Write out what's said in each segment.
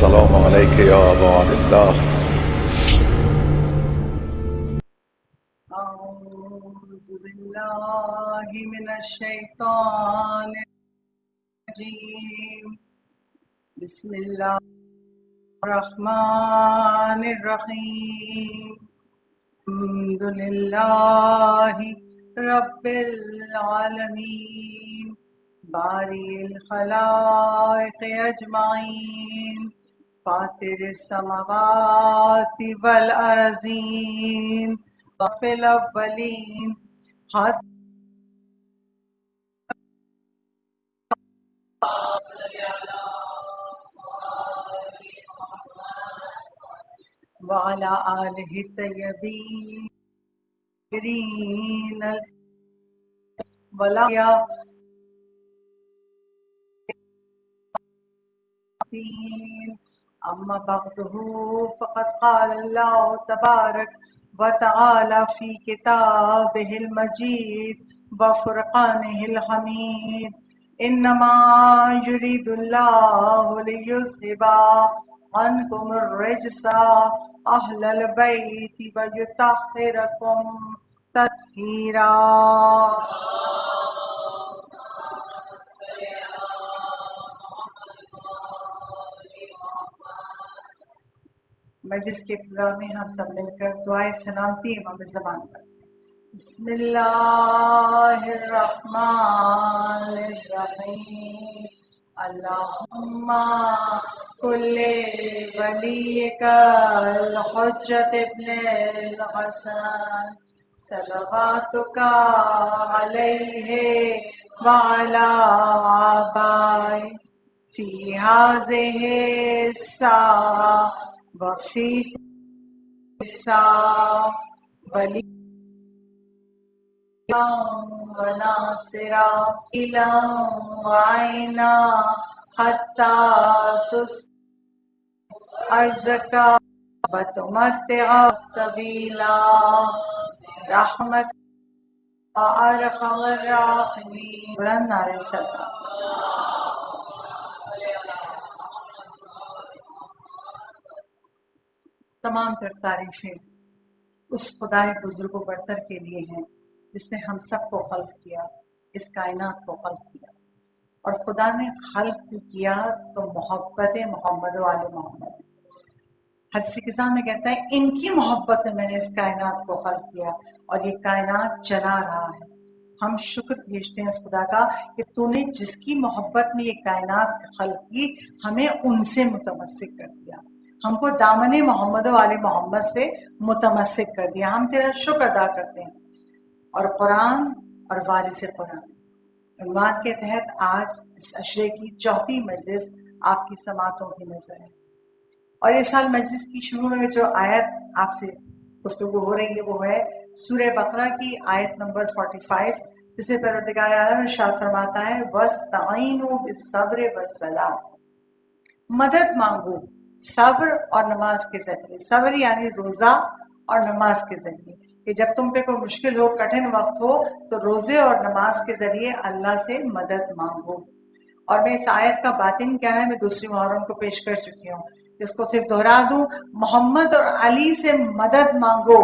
السلام عليك يا أبا عبد الله. أعوذ بالله من الشيطان الرجيم. بسم الله الرحمن الرحيم. الحمد لله رب العالمين بارئ الخلائق أجمعين فاطر السماوات والأرضين وفي الأولين وعلى آله الطيبين ولا أما بعده فقد قال الله تبارك وتعالى في كتابه المجيد وفرقانه الحميد إنما يريد الله ليذهب عنكم الرجس أهل البيت ويطهركم تطهيرا. مجلس کے ابتدا میں ہم سب مل کر دعائے سلامتی امام زمان پر بسم اللہ الرحمن الرحیم. اللہم کل ولیک الحجت ابن الحسن صلواتک علیہ وعلی آبائی فی ہذہ الساعة وفی الساعة ولی وناصرا إلى وعينا حتى أرزق وتمتع طويلا رحمت أرحم الراحمين. بلند نعرہ صدق. تمام تر تعریفیں اس خدائے بزرگ و برتر کے لیے ہیں جس نے ہم سب کو خلق کیا، اس کائنات کو خلق کیا. اور خدا نے خلق بھی کیا تو محبت محمد و آل محمد. حدیث قدسیٰ میں کہتا ہے ان کی محبت میں میں نے اس کائنات کو خلق کیا اور یہ کائنات چلا رہا ہے. ہم شکر بھیجتے ہیں اس خدا کا کہ تو نے جس کی محبت میں یہ کائنات خلق کی ہمیں ان سے متمسک کر دیا، ہم کو دامن محمد و آل محمد سے متمسک کر دیا. ہم تیرا شکر ادا کرتے ہیں. اور قرآن اور وارث قرآن عنوان کے تحت آج اس عشرے کی چوتھی مجلس آپ کی سماعتوں کی نظر ہے. اور اس سال مجلس کی شروع میں جو آیت آپ سے گفتگو ہو رہی ہے وہ ہے سورہ بقرہ کی آیت نمبر 45 جسے پروردگار عالم ارشاد فرماتا ہے وَاسْتَعِینُوا بِالصَّبْرِ وَالصَّلَاةِ. مدد مانگو صبر اور نماز کے ذریعے. صبر یعنی روزہ اور نماز کے ذریعے کہ جب تم پہ کوئی مشکل ہو، کٹھن وقت ہو تو روزے اور نماز کے ذریعے اللہ سے مدد مانگو. اور میں اس آیت کا باطن کیا ہے میں دوسری محرم کو پیش کر چکی ہوں، اس کو صرف دہرا دوں. محمد اور علی سے مدد مانگو،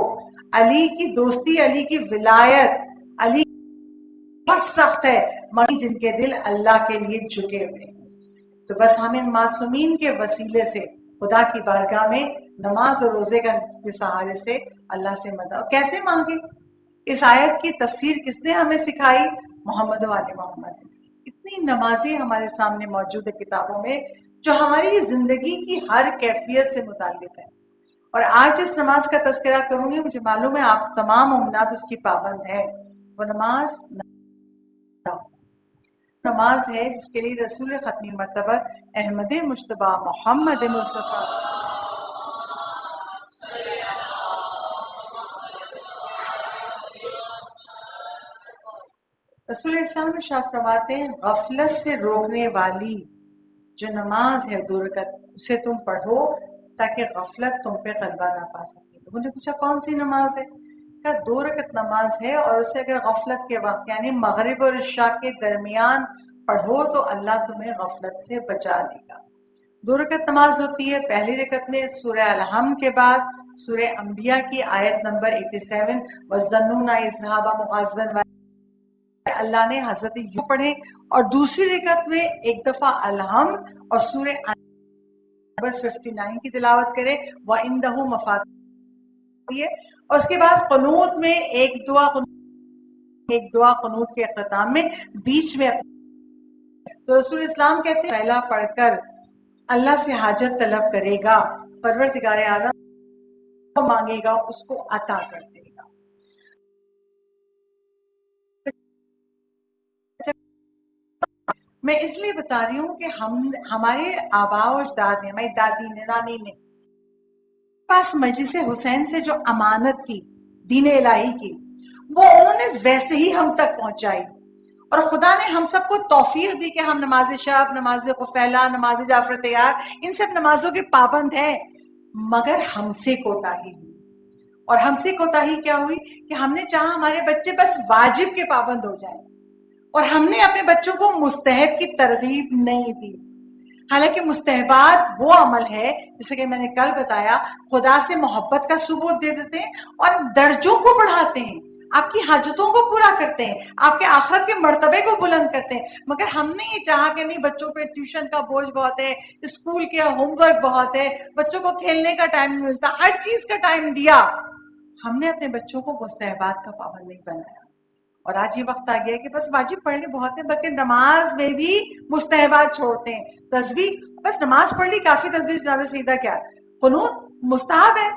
علی کی دوستی، علی کی ولایت، علی بہت سخت ہے مگر جن کے دل اللہ کے لیے جھکے ہوئے. تو بس ہم ان معصومین کے وسیلے سے خدا کی بارگاہ میں نماز اور روزے کے سہارے سے اللہ سے مدد. کیسے مانگے؟ اس آیت کی تفسیر کس نے ہمیں سکھائی؟ محمد و آل محمد. اتنی نمازیں ہمارے سامنے موجود ہے کتابوں میں جو ہماری زندگی کی ہر کیفیت سے متعلق ہے. اور آج جس نماز کا تذکرہ کروں گی مجھے معلوم ہے آپ تمام مومنات اس کی پابند ہیں. وہ نماز ہے جس کے لیے رسول ختمی مرتبہ احمد مجتبیٰ محمد مصطفیٰ رسول اسلام ارشاد فرماتے ہیں غفلت سے روکنے والی جو نماز ہے 2 رکعت اسے تم پڑھو تاکہ غفلت تم پہ غلبہ نہ پا سکے. لوگوں نے پوچھا کون سی نماز ہے؟ کہا 2 رکعت نماز ہے اور اسے اگر غفلت کے وقت یعنی مغرب اور عشاء کے درمیان پڑھو تو اللہ تمہیں غفلت سے بچا لے گا. 2 رکعت نماز ہوتی ہے. پہلی رکعت میں سورہ الحمد کے بعد سورہ انبیاء کی آیت نمبر 87 وَالظَّنُّونَ إِذْ ذَهَبَ مُغَاضِبًا اللہ نے حضرت یوں پڑھے. اور دوسری رکعت میں ایک دفعہ الحمد اور سورہ نمبر 59 کی تلاوت کرے. وَعِندَهُ مَفَاتِحُ. اور اس کے بعد قنوت میں ایک دعا قنوت کے اختتام میں بیچ میں. تو رسول اسلام کہتے ہیں پہلا پڑھ کر اللہ سے حاجت طلب کرے گا، پروردگار عالم کو مانگے گا، اس کو عطا کر دے گا. میں اس لیے بتا رہی ہوں کہ ہمارے آباء و اجداد نے، ہماری دادی نے، نانی نے پاس مجلس حسین سے جو امانت تھی دین الہی کی، وہ انہوں نے ویسے ہی ہم تک پہنچائی. اور خدا نے ہم سب کو توفیق دی کہ ہم نماز شب، نماز قفیلہ، نماز جعفر تیار، ان سب نمازوں کے پابند ہیں. مگر ہم سے کوتاہی ہوئی. اور ہم سے کوتاہی کیا ہوئی کہ ہم نے چاہا ہمارے بچے بس واجب کے پابند ہو جائیں، اور ہم نے اپنے بچوں کو مستحب کی ترغیب نہیں دی. حالانکہ مستحبات وہ عمل ہے جیسے کہ میں نے کل بتایا، خدا سے محبت کا ثبوت دے دیتے ہیں اور درجوں کو بڑھاتے ہیں، آپ کی حاجتوں کو پورا کرتے ہیں، آپ کے آخرت کے مرتبے کو بلند کرتے ہیں. مگر ہم نے یہ چاہا کہ نہیں، بچوں پہ ٹیوشن کا بوجھ بہت ہے، اسکول کے ہوم ورک بہت ہے، بچوں کو کھیلنے کا ٹائم نہیں ملتا، ہر چیز کا ٹائم دیا. ہم نے اپنے بچوں کو مستحبات کا پابند نہیں بنایا. اور آج یہ وقت آ گیا ہے کہ بس واجب پڑھنے بہت ہے، بلکہ نماز میں بھی مستحبات چھوڑتے ہیں. تسبیح، بس نماز پڑھ لی کافی، تسبیح جناب سیدھا کیا ہے؟ قنوت مستحب ہے.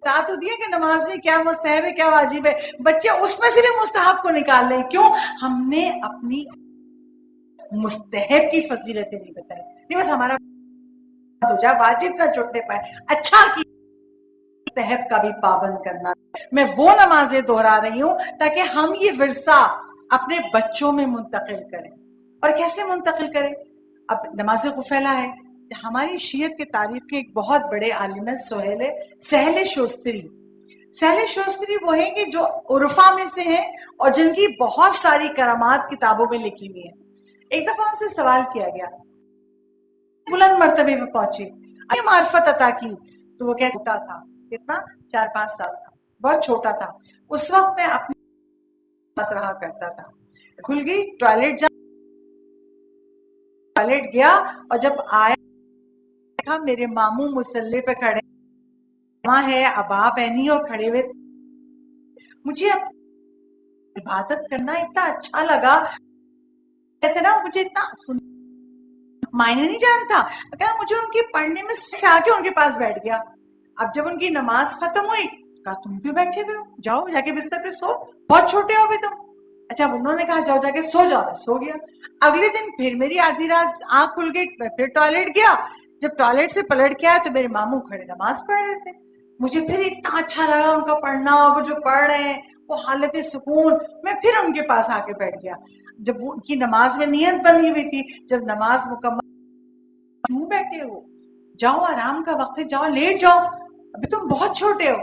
بتا تو دیا کہ نماز میں کیا مستحب ہے کیا واجب ہے. بچے اس میں سے بھی مستحب کو نکال لیں. کیوں؟ ہم نے اپنی مستحب کی فضیلتیں نہیں بتائی. نہیں، بس ہمارا ہو جائے واجب کا چھوٹنے پائے، اچھا کی مستحب کا بھی پابند کرنا. میں وہ نمازیں دہرا رہی ہوں تاکہ ہم یہ ورثہ اپنے بچوں میں منتقل کریں. اور کیسے منتقل کریں؟ اب نماز قفیلہ ہے، ہماری شیعت کے تاریخ کے ایک بہت بڑے عالم ہیں سہل شوستری. سہل شوستری وہ ہیں کہ جو عرفا میں سے ہیں اور جن کی بہت ساری کرامات کتابوں میں لکھی ہوئی ہیں. ایک دفعہ ان سے سوال کیا گیا، بلند مرتبے میں پہنچے، یہ معرفت عطا کی. تو وہ کہتا چھوٹا تھا، کتنا؟ 4-5 سال کا، بہت چھوٹا تھا. اس وقت میں اپنی بات رہا کرتا تھا، کھل گئی ٹوائلٹ گیا، اور جب آیا دیکھا میرے ماموں مصلی پہ کھڑے، ماں ہے، ابا بہنی اور کھڑے ہوئے. مجھے عبادت کرنا اتنا اچھا لگا، کہتے نا مجھے اتنا معنی نہیں جانتا، مجھے ان کے پڑھنے میں سے آ کے ان کے پاس بیٹھ گیا. اب جب ان کی نماز ختم ہوئی، کہا تم کیوں بیٹھے ہوئے ہو؟ جاؤ جا کے بستر پہ سو، بہت چھوٹے ہو بھی تم. اچھا انہوں نے کہا جاؤ جا کے سو جاؤ. میں سو گیا. اگلے دن پھر میری آدھی رات آنکھ کھل گئی، میں پھر ٹوائلٹ گیا. جب ٹوائلٹ سے پلٹ کے آیا تو میرے ماموں کھڑے نماز پڑھ رہے تھے. مجھے پھر اتنا اچھا لگا ان کا پڑھنا، وہ جو پڑھ رہے ہیں وہ حالت سکون. میں پھر ان کے پاس آ کے بیٹھ گیا. جب وہ ان کی نماز میں نیت بنی ہوئی تھی، جب نماز مکمل، کیوں بیٹھے ہو؟ جاؤ، آرام کا وقت ہے، جاؤ لیٹ جاؤ، ابھی تم بہت چھوٹے ہو.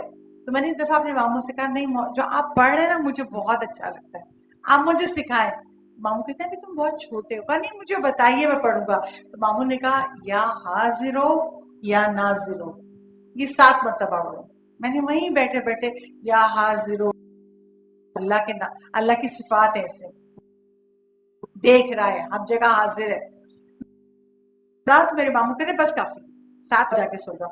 تو میں نے ایک دفعہ اپنے ماموں سے کہا نہیں، جو آپ پڑھ رہے ہیں نا مجھے بہت اچھا لگتا ہے، آپ مجھے سکھائیں. ماموں کہتے ہیں تم بہت چھوٹے ہو. کہا نہیں مجھے بتائیے میں پڑھوں گا. تو ماموں نے کہا یا حاضر ہو یا ناظر ہو، یہ 7 مرتبہ ہو. میں نے وہیں بیٹھے بیٹھے یا حاضر ہو، اللہ کی صفات ایسے دیکھ رہا ہے، ہر جگہ حاضر ہے. رات میرے ماموں کہتے بس کافی، 7 جا کے سو جاؤ.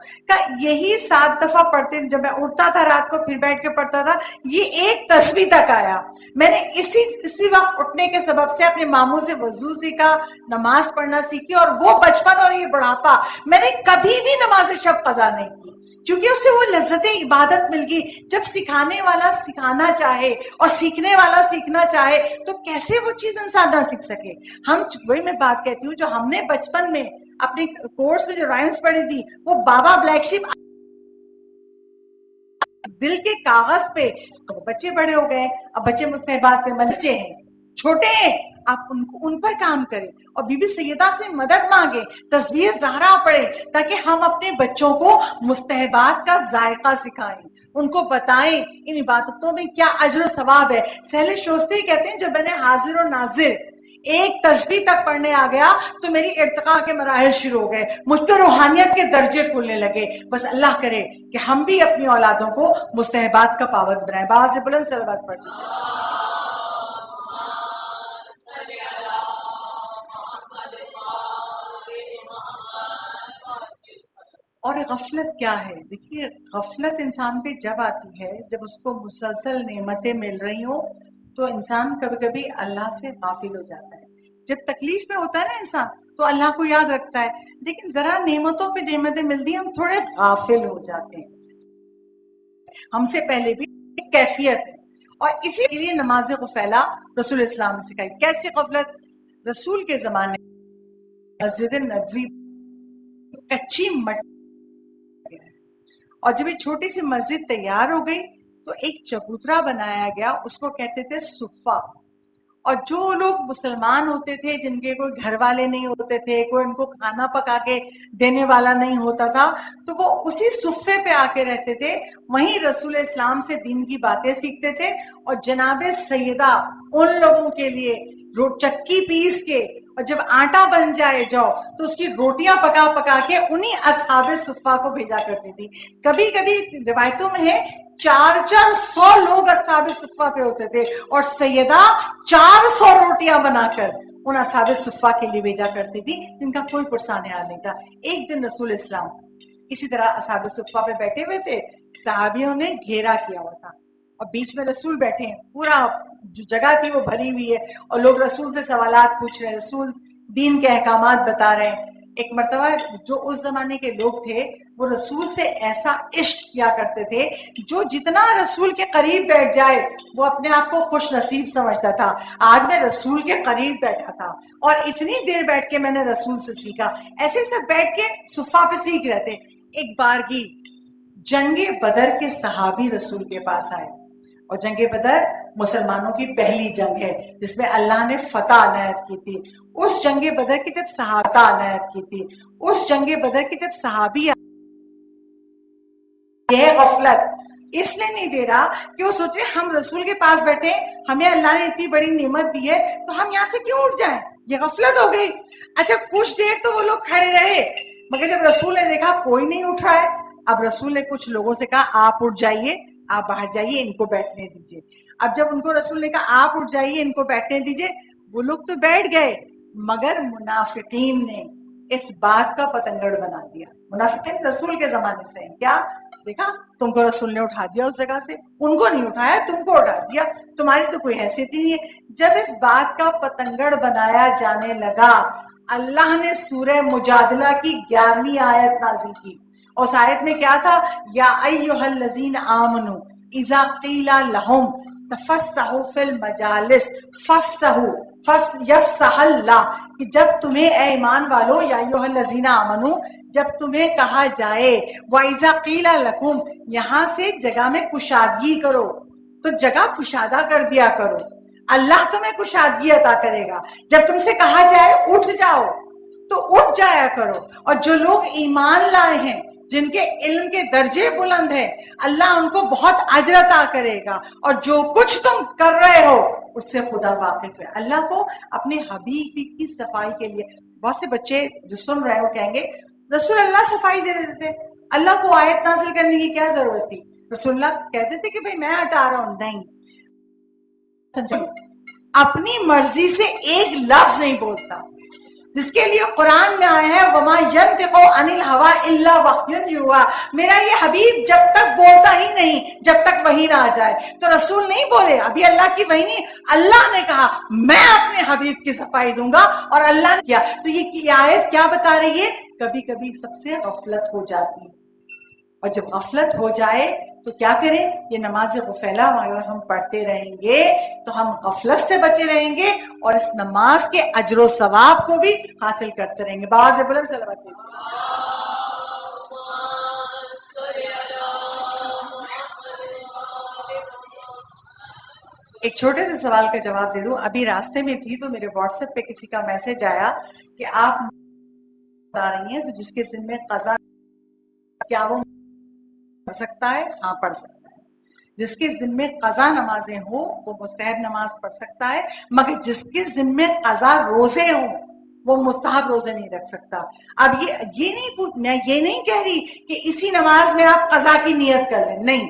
یہی 7 دفعہ پڑھتے، جب میں اٹھتا تھا رات کو پھر بیٹھ کے پڑھتا تھا، یہ ایک تسبیح تک آیا. میں نے اسی وقت اٹھنے کے سبب سے اپنے ماموں سے وضو سیکھا، نماز پڑھنا سیکھی. اور وہ بچپن اور یہ بڑھاپا میں نے کبھی بھی نماز شب قضا نہیں کی، کیونکہ اسے وہ لذت عبادت مل گئی. جب سکھانے والا سکھانا چاہے اور سیکھنے والا سیکھنا چاہے تو کیسے وہ چیز انسان نہ سیکھ سکے. وہی میں بات کہتی ہوں، جو ہم نے بچپن میں اپنے کورس میں جو رائمز پڑھی تھی، وہ بابا بلیک شیپ دل کے کاغذ پہ. بچے بڑے ہو گئے، اب بچے مستحبات پہ ملچے ہیں، چھوٹے ہیں، آپ ان پر کام کریں اور بی بی سیدہ سے مدد مانگیں، تسبیح زہرا پڑھیں، تاکہ ہم اپنے بچوں کو مستحبات کا ذائقہ سکھائیں، ان کو بتائیں ان عبادتوں میں کیا اجر و ثواب ہے. سہل شوستری کہتے ہیں جب میں نے حاضر و ناظر ایک تسبیح تک پڑھنے آ گیا تو میری ارتقاء کے مراحل شروع ہو گئے، مجھ پہ روحانیت کے درجے کھلنے لگے. بس اللہ کرے کہ ہم بھی اپنی اولادوں کو مستحبات کا پابند بنائیں. باہر سے بلند صلوات پڑھ دیں. اور غفلت کیا ہے؟ دیکھیے غفلت انسان پہ جب آتی ہے جب اس کو مسلسل نعمتیں مل رہی ہوں تو انسان کبھی کبھی اللہ سے غافل ہو جاتا ہے. جب تکلیف میں ہوتا ہے نا انسان تو اللہ کو یاد رکھتا ہے، لیکن ذرا نعمتوں پہ نعمتیں ملتی ہیں ہم تھوڑے غافل ہو جاتے ہیں. ہم سے پہلے بھی ایک کیفیت ہے، اور اسی کے لیے نماز غفیلہ رسول اسلام نے سکھائی. کیسی غفلت؟ رسول کے زمانے مسجد نبوی کچی مٹی، اور جب یہ چھوٹی سی مسجد تیار ہو گئی تو ایک چبوترا بنایا گیا، اس کو کہتے تھے صفہ. اور جو لوگ مسلمان ہوتے تھے جن کے کوئی گھر والے نہیں ہوتے تھے، کوئی ان کو کھانا پکا کے دینے والا نہیں ہوتا تھا، تو وہ اسی صفے پہ آ کے رہتے تھے، وہیں رسول اسلام سے دین کی باتیں سیکھتے تھے. اور جناب سیدہ ان لوگوں کے لیے چکی پیس کے اور جب آٹا بن جائے جاؤ تو اس کی روٹیاں پکا پکا کے انہی اصحاب صفہ کو بھیجا کرتی تھی. کبھی کبھی روایتوں میں ہے 400 لوگ اصحاب صفہ پہ ہوتے تھے اور سیدہ 400 روٹیاں بنا کر ان اصحاب صفہ کے لیے بھیجا کرتی تھی جن کا کوئی پرسان حال نہیں تھا. ایک دن رسول اسلام اسی طرح اصحاب صفہ پہ بیٹھے ہوئے تھے، صحابیوں نے گھیرا کیا ہوا تھا اور بیچ میں رسول بیٹھے ہیں، پورا جو جگہ تھی وہ بھری ہوئی ہے اور لوگ رسول سے سوالات پوچھ رہے ہیں، رسول دین کے احکامات بتا رہے ہیں. ایک مرتبہ جو اس زمانے کے لوگ تھے وہ رسول سے ایسا عشق کیا کرتے تھے، جو جتنا رسول کے قریب بیٹھ جائے وہ اپنے آپ کو خوش نصیب سمجھتا تھا. آج میں رسول کے قریب بیٹھا تھا اور اتنی دیر بیٹھ کے میں نے رسول سے سیکھا. ایسے سب بیٹھ کے صفہ پہ سیکھ رہے تھے. ایک بارگی جنگ بدر کے صحابی رسول کے پاس آئے، اور جنگ بدر مسلمانوں کی پہلی جنگ ہے جس میں اللہ نے فتح عنایت کی تھی. اس جنگ بدر کی جب صحابہ عنایت کی تھی، اس جنگ بدر کی جب صحابی یہ غفلت اس لیے نہیں دے رہا کہ وہ سوچے ہم رسول کے پاس بیٹھے، ہمیں اللہ نے اتنی بڑی نعمت دی ہے تو ہم یہاں سے کیوں اٹھ جائیں. یہ غفلت ہو گئی. اچھا کچھ دیر تو وہ لوگ کھڑے رہے، مگر جب رسول نے دیکھا کوئی نہیں اٹھ رہا ہے، اب رسول نے کچھ لوگوں سے کہا آپ اٹھ جائیے، آپ باہر جائیے، ان کو بیٹھنے دیجیے. اب جب ان کو رسول نے کہا آپ اٹھ جائیے، ان کو بیٹھنے دیجیے، وہ لوگ تو بیٹھ گئے، مگر منافقین نے اس بات کا پتنگڑ بنا دیا. منافقین رسول کے زمانے سے ہیں. کیا دیکھا تم کو رسول نے اٹھا دیا اس جگہ سے، ان کو نہیں اٹھایا، تم کو اٹھا دیا، تمہاری تو کوئی حیثیت ہی نہیں ہے. جب اس بات کا پتنگڑ بنایا جانے لگا، اللہ نے سورہ مجادلہ کی 11ویں آیت نازل کی. اس آیت میں کیا تھا؟ یا ایھا الذین آمنوا اذا قیل لہم تفسحوا فی المجالس فافسحوا یفسح اللہ، کہ جب تمہیں اے ایمان والو، یا ایھا الذین آمنوا، جب تمہیں کہا جائے وَإِذَا قِيلَ لَكُمْ، یہاں سے جگہ میں کشادگی کرو، تو جگہ کشادہ کر دیا کرو، اللہ تمہیں کشادگی عطا کرے گا. جب تم سے کہا جائے اٹھ جاؤ تو اٹھ جایا کرو. اور جو لوگ ایمان لائے ہیں، جن کے علم کے درجے بلند ہیں، اللہ ان کو بہت اجر عطا کرے گا. اور جو کچھ تم کر رہے ہو اس سے خدا واقف ہے. اللہ کو اپنے حبیب کی صفائی کے لیے، بہت سے بچے جو سن رہے ہو کہیں گے رسول اللہ صفائی دے دیتے تھے، اللہ کو آیت نازل کرنے کی کیا ضرورت تھی؟ رسول اللہ کہتے تھے کہ بھئی میں ہٹا رہا ہوں. نہیں، اپنی مرضی سے ایک لفظ نہیں بولتا، جس کے لیے قرآن میں آیا ہے وَمَا يَنْطِقُ عَنِ الْهَوَىٰ إِلَّا وَحْيٌ يُوحَىٰ، میرا یہ حبیب جب تک بولتا ہی نہیں جب تک وحی نہ آ جائے. تو رسول نہیں بولے، ابھی اللہ کی وحی نہیں، اللہ نے کہا میں اپنے حبیب کی صفائی دوں گا، اور اللہ نے کیا. تو یہ آیت کیا بتا رہی ہے؟ کبھی کبھی سب سے غفلت ہو جاتی ہے، اور جب غفلت ہو جائے تو کیا کریں؟ یہ نماز غفیلہ اگر ہم پڑھتے رہیں گے تو ہم غفلت سے بچے رہیں گے اور اس نماز کے اجر و ثواب کو بھی حاصل کرتے رہیں گے. باز بلند صلوات دیجیے. ایک چھوٹے سے سوال کا جواب دے دوں. ابھی راستے میں تھی تو میرے واٹس ایپ پہ کسی کا میسج آیا کہ آپ بتا رہی ہیں تو جس کے ذمہ قضا، کیا وہ پڑھ سکتا ہے؟ ہاں پڑھ سکتا ہے. جس کے ذمے قضا نمازیں ہوں وہ مستحب نماز پڑھ سکتا ہے، مگر جس کے ذمے قضا روزے ہوں وہ مستحب روزے نہیں رکھ سکتا۔ اب میں یہ نہیں کہہ رہی کہ اسی نماز میں آپ قضا کی نیت کر لیں، نہیں،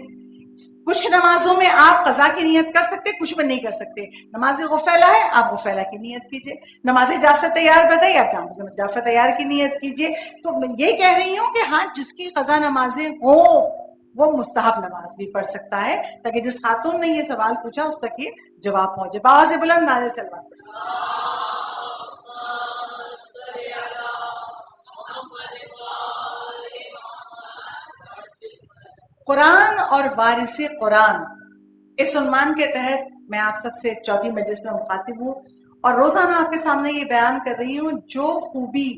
کچھ نمازوں میں آپ قضا کی نیت کر سکتے، کچھ میں نہیں کر سکتے۔ نماز غفیلہ ہے، آپ غفیلہ کی نیت کیجئے۔ نماز جعفر تیار بتائی، آپ جعفر تیار کی نیت کیجئے۔ تو میں یہ کہہ رہی ہوں کہ ہاں، جس کی قضا نمازیں ہوں وہ مستحب نماز بھی پڑھ سکتا ہے، تاکہ جس خاتون نے یہ سوال پوچھا اس تک یہ جواب پہنچے۔ باہر سے بلند نعرے سلوات۔ قرآن اور وارث قرآن، اس عنوان کے تحت میں آپ سب سے چوتھی مجلس میں مخاطب ہوں اور روزانہ آپ کے سامنے یہ بیان کر رہی ہوں، جو خوبی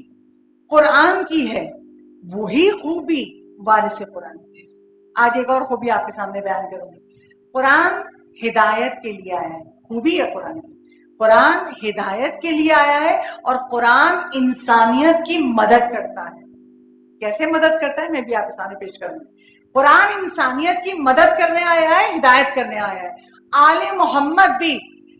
قرآن کی ہے وہی خوبی وارث قرآن کی ہے۔ آج ایک اور خوبی آپ کے سامنے بیان کروں گی۔ قرآن ہدایت کے لیے آیا ہے، خوبی ہے قرآن کی۔ قرآن ہدایت کے لیے آیا ہے اور قرآن انسانیت کی مدد کرتا ہے۔ کیسے مدد کرتا ہے میں بھی آپ کے سامنے پیش کروں گی۔ قرآن انسانیت کی مدد کرنے آیا ہے، ہدایت کرنے آیا ہے۔ آل محمد بھی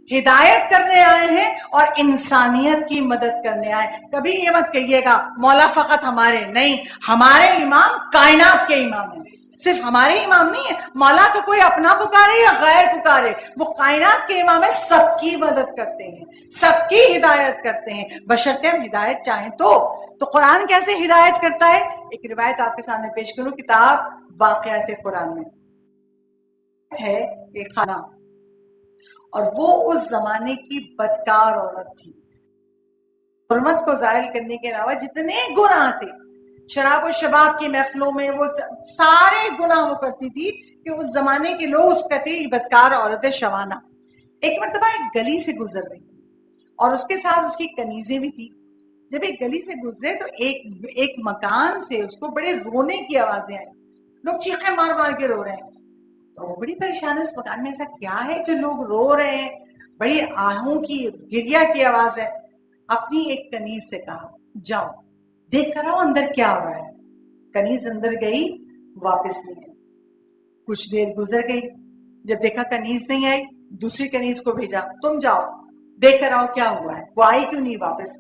ہدایت کرنے آئے ہیں اور انسانیت کی مدد کرنے آئے۔ کبھی یہ مت کہیے گا مولا فقط ہمارے، نہیں، ہمارے امام کائنات کے امام ہیں۔ صرف ہمارے امام نہیں ہے، مولا کو کوئی اپنا پکارے یا غیر پکارے، وہ کائنات کے امام ہے، سب کی مدد کرتے ہیں، سب کی ہدایت کرتے ہیں، بشرطے ہم ہدایت چاہیں تو قرآن کیسے ہدایت کرتا ہے؟ ایک روایت آپ کے سامنے پیش کروں، کتاب واقعات قرآن میں ہے ایک خانہ، اور وہ اس زمانے کی بدکار عورت تھی۔ حرمت کو زائل کرنے کے علاوہ جتنے گناہ تھے، شراب و شباب کی محفلوں میں وہ سارے گناہ وہ کرتی تھی کہ اس زمانے کے لوگ اس کہتے ہیں بدکار عورت شوانہ۔ ایک مرتبہ ایک گلی سے گزر رہی تھی اور اس کے ساتھ اس کی کنیزیں بھی تھی۔ جب ایک گلی سے گزرے تو ایک مکان سے اس کو بڑے رونے کی آوازیں آئیں، لوگ چیخیں مار مار کے رو رہے ہیں۔ تو وہ بڑی پریشان ہے، اس مکان میں ایسا کیا ہے جو لوگ رو رہے ہیں، بڑی آہوں کی گریا کی آواز ہے۔ اپنی ایک کنیز سے کہا جاؤ دیکھ کر آؤ اندر کیا ہو رہا ہے۔ کنیز اندر گئی، واپس نہیں آئی۔ کچھ دیر گزر گئی، جب دیکھا کنیز نہیں آئی، دوسری کنیز کو بھیجا، تم جاؤ دیکھ کر آؤ کیا ہوا ہے، وہ آئی کیوں نہیں واپس۔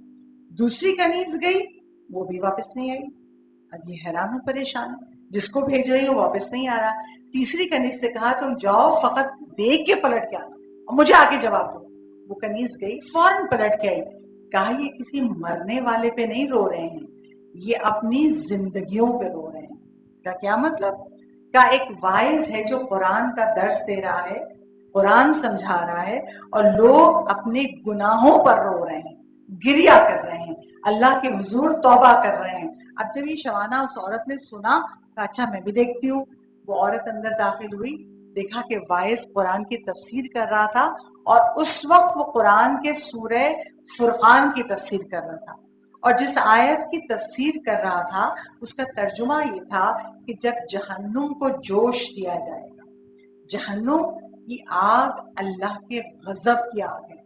دوسری کنیز گئی، وہ بھی واپس نہیں آئی۔ اب یہ حیران ہو، پریشان، جس کو بھیج رہی ہوں واپس نہیں آ رہا۔ تیسری کنیز سے کہا تم جاؤ فقط دیکھ کے پلٹ کے آنا اور مجھے آگے جواب دو۔ وہ کنیز گئی، فوراً پلٹ کے آئی، کہا یہ کسی مرنے والے پہ نہیں رو رہے ہیں، یہ اپنی زندگیوں پہ رو رہے ہیں۔ کیا مطلب؟ کا ایک واعظ ہے جو قرآن کا درس دے رہا ہے، قرآن سمجھا رہا ہے، اور لوگ اپنے گناہوں پر رو رہے ہیں، گریا کر رہے ہیں، اللہ کے حضور توبہ کر رہے ہیں۔ اب جب یہ شوانہ اس عورت نے سنا تو اچھا میں بھی دیکھتی ہوں۔ وہ عورت اندر داخل ہوئی، دیکھا کہ واعظ قرآن کی تفسیر کر رہا تھا اور اس وقت وہ قرآن کے سورہ فرقان کی تفسیر کر رہا تھا، اور جس آیت کی تفسیر کر رہا تھا اس کا ترجمہ یہ تھا کہ جب جہنم کو جوش دیا جائے گا، جہنم کی آگ اللہ کے غضب کی آگ ہے۔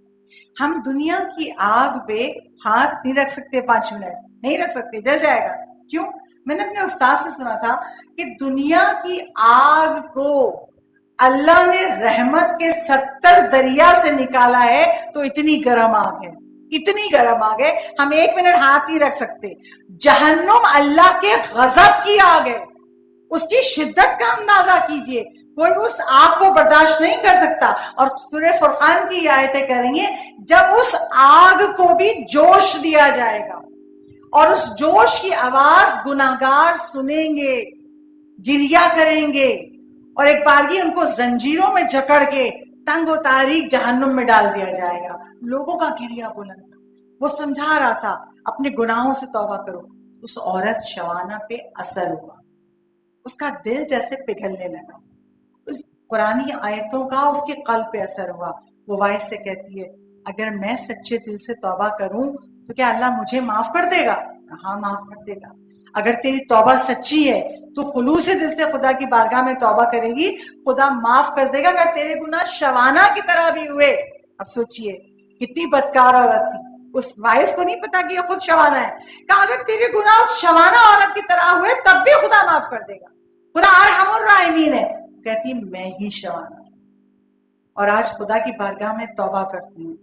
ہم دنیا کی آگ پہ ہاتھ نہیں رکھ سکتے، 5 منٹ نہیں رکھ سکتے، جل جائے گا۔ کیوں؟ میں نے اپنے استاد سے سنا تھا کہ دنیا کی آگ کو اللہ نے رحمت کے 70 دریا سے نکالا ہے، تو اتنی گرم آگ ہے، اتنی گرم آگ ہے، ہم 1 منٹ ہاتھ نہیں رکھ سکتے۔ جہنم اللہ کے غضب کی آگ ہے، اس کی شدت کا اندازہ کیجئے، کوئی اس آگ کو برداشت نہیں کر سکتا۔ اور سورہ فرقان کی آیتیں کہہ رہی ہیں جب اس آگ کو بھی جوش دیا جائے گا اور اس جوش کی آواز گناہگار سنیں گے، گریا کریں گے، اور ایک بارگی ان کو زنجیروں میں جکڑ کے تنگ و تاریک جہنم میں ڈال دیا جائے گا۔ لوگوں کا گریا بلند تھا، وہ سمجھا رہا تھا اپنے گناہوں سے توبہ کرو۔ اس عورت شوانہ پہ اثر ہوا، اس کا دل جیسے پگھلنے لگا، اس قرآنی آیتوں کا اس کے قلب پہ اثر ہوا۔ وہ واعظ سے کہتی ہے اگر میں سچے دل سے توبہ کروں تو کیا اللہ مجھے معاف کر دے گا؟ ہاں معاف کر دے گا۔ اگر تیری توبہ سچی ہے تو خلوص دل سے خدا کی بارگاہ میں توبہ کرے گی، خدا معاف کر دے گا۔ اگر تیرے گناہ شوانہ کی طرح بھی ہوئے، اب سوچئے کتنی بدکار عورت تھی، اس واعظ کو نہیں پتا کہ یہ خود شوانہ ہے، کہا اگر تیرے گناہ اس شوانہ عورت کی طرح ہوئے تب بھی خدا معاف کر دے گا، خدا ارحم الراحمین ہے۔ کہتی میں ہی شوانہ ہوں، اور آج خدا کی بارگاہ میں توبہ کرتی ہوں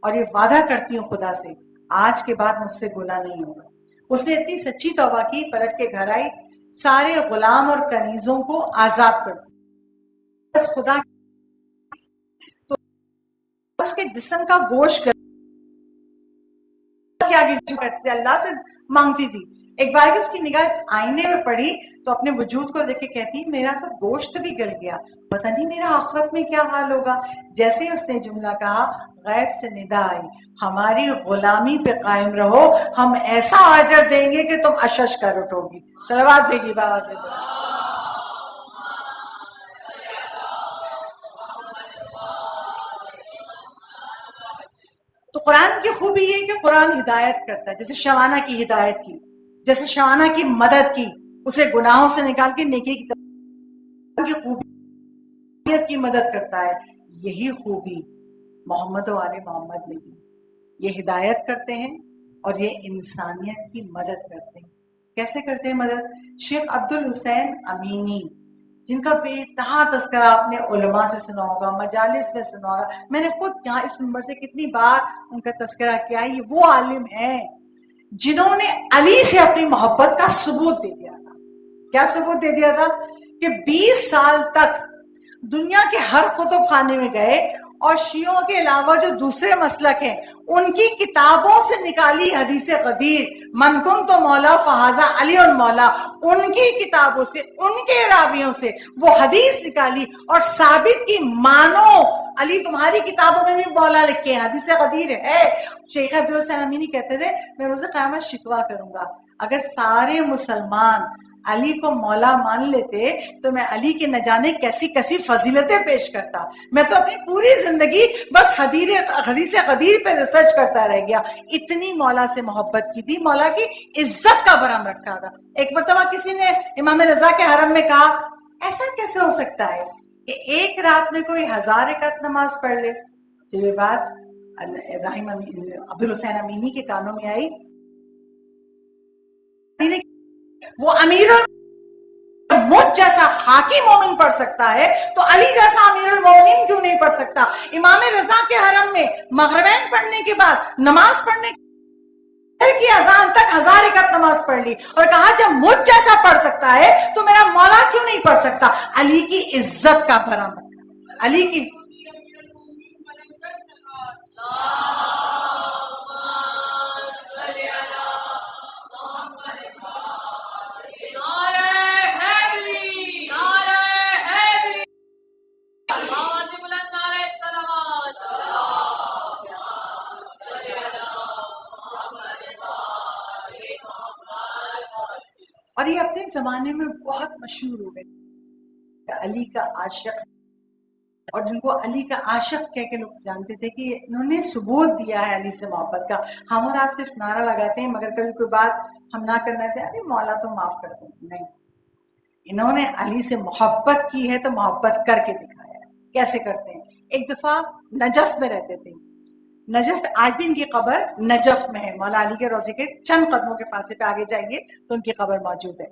اور یہ وعدہ کرتی ہوں خدا سے آج کے بعد مجھ سے گناہ نہیں ہوگا۔ اس نے اتنی سچی توبہ کی، پلٹ کے گھر آئی، سارے غلام اور کنیزوں کو آزاد کر دیا، بس خدا تو اس کے جسم کا گوشت کے آگے کرتی تھی، اللہ سے مانگتی تھی۔ ایک بار کہ اس کی نگاہ آئینے میں پڑی تو اپنے وجود کو دیکھ کے کہتی میرا تو گوشت بھی گل گیا، پتہ نہیں میرا آخرت میں کیا حال ہوگا۔ جیسے ہی اس نے جملہ کہا غیب سے ندا آئی ہماری غلامی پہ قائم رہو، ہم ایسا اجر دیں گے کہ تم اشش کر اٹھو گی۔ صلوات بھیجی بابا سے۔ تو قرآن کی خوبی یہ کہ قرآن ہدایت کرتا ہے، جیسے شوانہ کی ہدایت کی، جیسے شوانہ کی مدد کی، اسے گناہوں سے نکال کے نیکی کی طرف خوبیت کی مدد کرتا ہے۔ یہی خوبی محمد و آل محمد نے بھی، یہ ہدایت کرتے ہیں اور یہ انسانیت کی مدد کرتے ہیں۔ کیسے کرتے ہیں مدد؟ شیخ عبد الحسین امینی جن کا بے انتہا تذکرہ آپ نے علماء سے سنا ہوگا، مجالس میں سنا ہوگا، میں نے خود یہاں اس منبر سے کتنی بار ان کا تذکرہ کیا ہے۔ یہ وہ عالم ہیں جنہوں نے علی سے اپنی محبت کا ثبوت دے دیا تھا۔ کیا ثبوت دے دیا تھا؟ کہ 20 سال تک دنیا کے ہر کتب خانے میں گئے اور شیعوں کے علاوہ جو دوسرے مسلک ہیں ان کی کتابوں سے نکالی حدیث قدیر، من کنت مولا فہذا علی مولا، ان کی کتابوں سے، ان کے راویوں سے وہ حدیث نکالی اور ثابت کی مانو علی تمہاری کتابوں میں بھی مولا لکھے ہیں، حدیث قدیر ہے۔ شیخ عبد الحسین امینی کہتے تھے میں روز قیامت شکوہ کروں گا اگر سارے مسلمان علی کو مولا مان لیتے تو میں علی کے نہ جانے کیسی کیسی فضیلتیں پیش کرتا۔ میں تو اپنی پوری زندگی بس حدیث قدیر پہ ریسرچ کرتا رہ گیا، اتنی مولا سے محبت کی تھی، مولا کی عزت کا برہم رکھا تھا۔ ایک مرتبہ کسی نے امام رضا کے حرم میں کہا ایسا کیسے ہو سکتا ہے کہ ایک رات میں کوئی 1000 رکعت نماز پڑھ لے؟ جب یہ بات عبد الحسین امینی کے کانوں میں آئی، وہ امیر مجھ جیسا خاکی مومن پڑھ سکتا ہے تو علی جیسا امیر المومنین کیوں نہیں پڑھ سکتا؟ امام رضا کے حرم میں مغربین پڑھنے کے بعد نماز پڑھنے کی اذان تک 1000 رکعت نماز پڑھ لی اور کہا جب مجھ جیسا پڑھ سکتا ہے تو میرا مولا کیوں نہیں پڑھ سکتا؟ علی کی عزت کا بھرم، علی کی اور یہ اپنے زمانے میں بہت مشہور ہو گئے علی کا عاشق، اور جن کو علی کا عاشق کہہ کے لوگ جانتے تھے کہ انہوں نے ثبوت دیا ہے علی سے محبت کا۔ ہم اور آپ صرف نعرہ لگاتے ہیں مگر کبھی کوئی بات ہم نہ کرنا تھے ارے مولا تو معاف کر دیں، نہیں، انہوں نے علی سے محبت کی ہے تو محبت کر کے دکھایا ہے۔ کیسے کرتے ہیں؟ ایک دفعہ نجف میں رہتے تھے، نجف آج بھی ان کی قبر نجف میں ہے، مولا علی کے روضے کے چند قدموں کے فاصلے پہ آگے جائیے تو ان کی قبر موجود ہے۔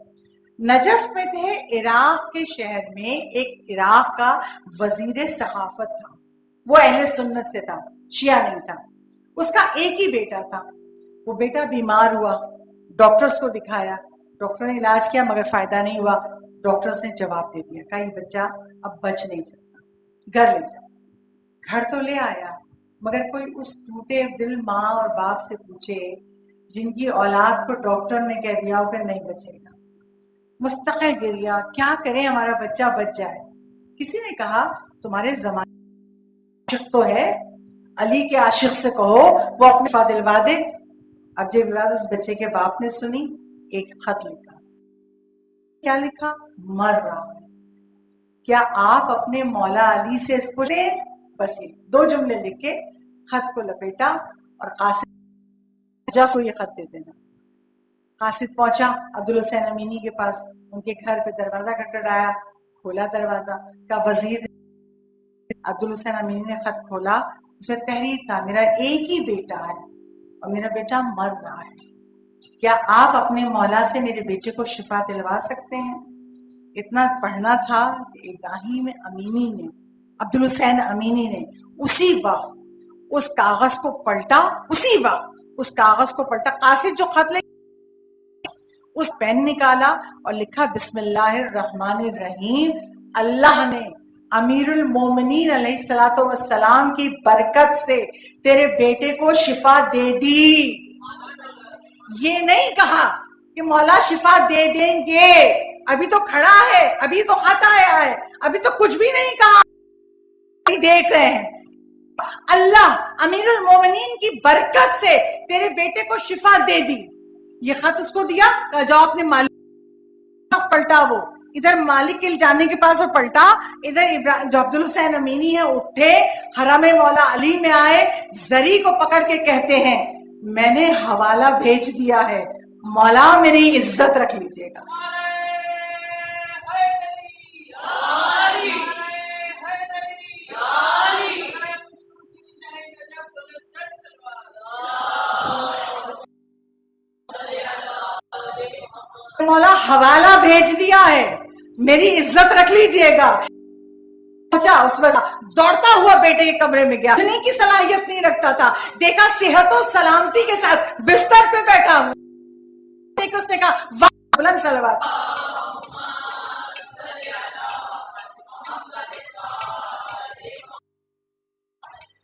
نجف میں تھے، عراق کے شہر میں ایک عراق کا وزیر ثقافت تھا، وہ اہل سنت سے تھا، شیعہ نہیں تھا، اس کا ایک ہی بیٹا تھا۔ وہ بیٹا بیمار ہوا، ڈاکٹرز کو دکھایا، ڈاکٹر نے علاج کیا مگر فائدہ نہیں ہوا، ڈاکٹرز نے جواب دے دیا کہ یہ بچہ اب بچ نہیں سکتا، گھر لے جاؤ۔ گھر تو لے آیا مگر کوئی اس ٹوٹے دل ماں اور باپ سے پوچھے جن کی اولاد کو ڈاکٹر نے کہہ دیا ہو کہ نہیں بچے گا، مستقل گریا، کیا کریں ہمارا بچہ بچ جائے۔ کسی نے کہا تمہارے زمانے عاشق تو ہے، علی کے عاشق سے کہو وہ اپنے وفا دلوا دے۔ اب جب بات اس بچے کے باپ نے سنی، ایک خط لکھا۔ کیا لکھا؟ مر رہا ہے، کیا آپ اپنے مولا علی سے اس کو لیں؟ بس یہ 2 جملے لکھ کے خط کو لپیٹا اور قاصد جب کو یہ خط دے دینا۔ قاصد پہنچا عبد الحسین امینی کے پاس، ان کے گھر پہ دروازہ کھٹکھٹایا، کھولا دروازہ کا وزیر عبد الحسین امینی نے خط کھولا، اس میں تحریر تھا میرا ایک ہی بیٹا ہے اور میرا بیٹا مر رہا ہے، کیا آپ اپنے مولا سے میرے بیٹے کو شفا دلوا سکتے ہیں؟ اتنا پڑھنا تھا کہ ابراہیم امینی نے، عبدالحسین امینی نے اسی وقت اس کاغذ کو پلٹا، اسی وقت اس کاغذ کو پلٹا، قاصد جو خط لے اس پین نکالا اور لکھا بسم اللہ الرحمن الرحیم، اللہ نے امیر المومنین علیہ الصلوۃ والسلام کی برکت سے تیرے بیٹے کو شفا دے دی۔ یہ نہیں کہا کہ مولا شفا دے دیں گے، ابھی تو کھڑا ہے، ابھی تو خط آیا ہے، ابھی تو کچھ بھی نہیں کہا، دیکھ رہے ہیں اللہ امیر المومنین کی برکت سے تیرے بیٹے کو شفا دے دی۔ یہ خط اس کو دیا، جاؤ اپنے مالک پلٹا، وہ ادھر مالک کے جانے کے پاس وہ پلٹا، ادھر جو عبدالحسین امینی ہیں اٹھے، حرم مولا علی میں آئے، زری کو پکڑ کے کہتے ہیں میں نے حوالہ بھیج دیا ہے، مولا میری عزت رکھ لیجئے گا۔ مولا حوالہ بھیج دیا ہے، میری عزت رکھ لیجئے گا۔ اس وقت دوڑتا ہوا بیٹے کے کمرے میں گیا، کی صلاحیت نہیں رکھتا تھا، دیکھا صحت و سلامتی کے ساتھ بستر پہ بیٹھا ہوں، اس نے کہا واہ بلند صلوات۔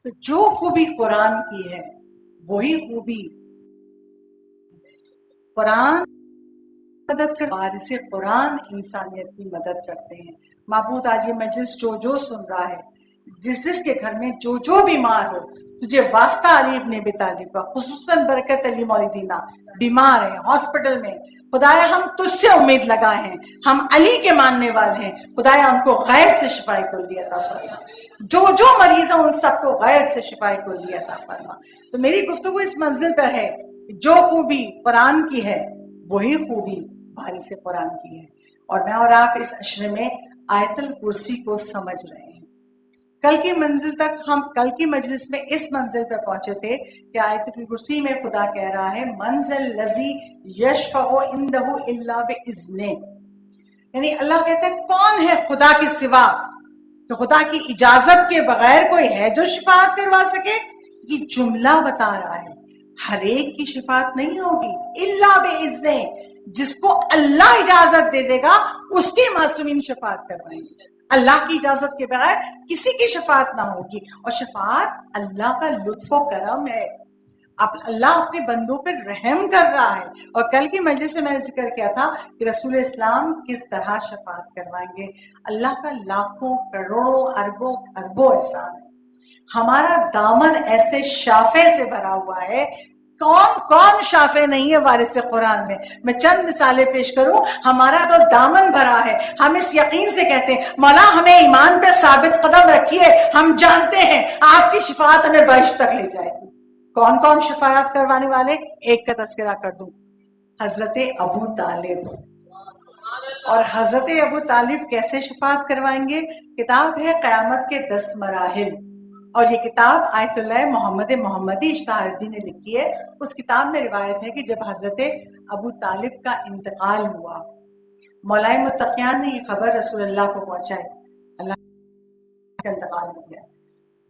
تو جو خوبی قرآن کی ہے وہی خوبی قرآن مدد کرتے، وارث قرآن انسانیت کی مدد کرتے ہیں۔ معبود آج یہ مجلس جو سن رہا ہے، جس کے گھر میں جو بیمار ہو، تجھے واسطہ علی ابن ابی طالب کا، خصوصاً برکت علی مولیدینہ بیمار ہیں ہاسپٹل میں، خدایا ہم تجھ سے امید لگائے ہیں، ہم علی کے ماننے والے ہیں، خدایا ان کو غیب سے شفاء کلی عطا فرما، جو مریض ہیں ان سب کو غیب سے شفاء کلی عطا فرما۔ تو میری گفتگو اس منزل پر ہے، جو خوبی قرآن کی ہے وہی خوبی وارث قرآن کی ہے، اور میں اور آپ اس عشرے میں آیت الکرسی کو سمجھ رہے ہیں۔ کل کی منزل تک ہم کل کی مجلس میں اس منزل پر پہنچے تھے کہ آیت الکرسی میں خدا کہہ رہا ہے من ذا الذی یشفع عندہ الا باذنہ، یعنی اللہ کہتا ہے کون ہے خدا کے سوا، تو خدا کی اجازت کے بغیر کوئی ہے جو شفاعت کروا سکے؟ یہ جملہ بتا رہا ہے ہر ایک کی شفاعت نہیں ہوگی، الا باذنہ، جس کو اللہ اجازت دے دے گا اس کی معصومین شفاعت کروائیں گے، اللہ کی اجازت کے بغیر کسی کی شفاعت نہ ہوگی، اور شفاعت اللہ کا لطف و کرم ہے، اب اللہ اپنے بندوں پر رحم کر رہا ہے۔ اور کل کی مجلس سے میں نے ذکر کیا تھا کہ رسول اسلام کس طرح شفاعت کروائیں گے، اللہ کا لاکھوں کروڑوں اربوں خربوں احسان ہے، ہمارا دامن ایسے شافے سے بھرا ہوا ہے، کون شافے نہیں ہے وارث قرآن میں؟ میں چند مثالیں پیش کروں، ہمارا تو دامن بھرا ہے، ہم اس یقین سے کہتے ہیں مولا ہمیں ایمان پہ ثابت قدم رکھیے، ہم جانتے ہیں آپ کی شفاعت ہمیں بہشت تک لے جائے گی۔ کون شفاعت کروانے والے؟ ایک کا تذکرہ کر دوں، حضرت ابو طالب۔ اور حضرت ابو طالب کیسے شفاعت کروائیں گے؟ کتاب ہے قیامت کے 10 مراحل، اور یہ کتاب آیت اللہ محمدی اشتہار الدین نے لکھی ہے۔ اس کتاب میں روایت ہے کہ جب حضرت ابو طالب کا انتقال ہوا، مولائے متقیان نے یہ خبر رسول اللہ کو پہنچائی، اللہ کا انتقال ہو گیا۔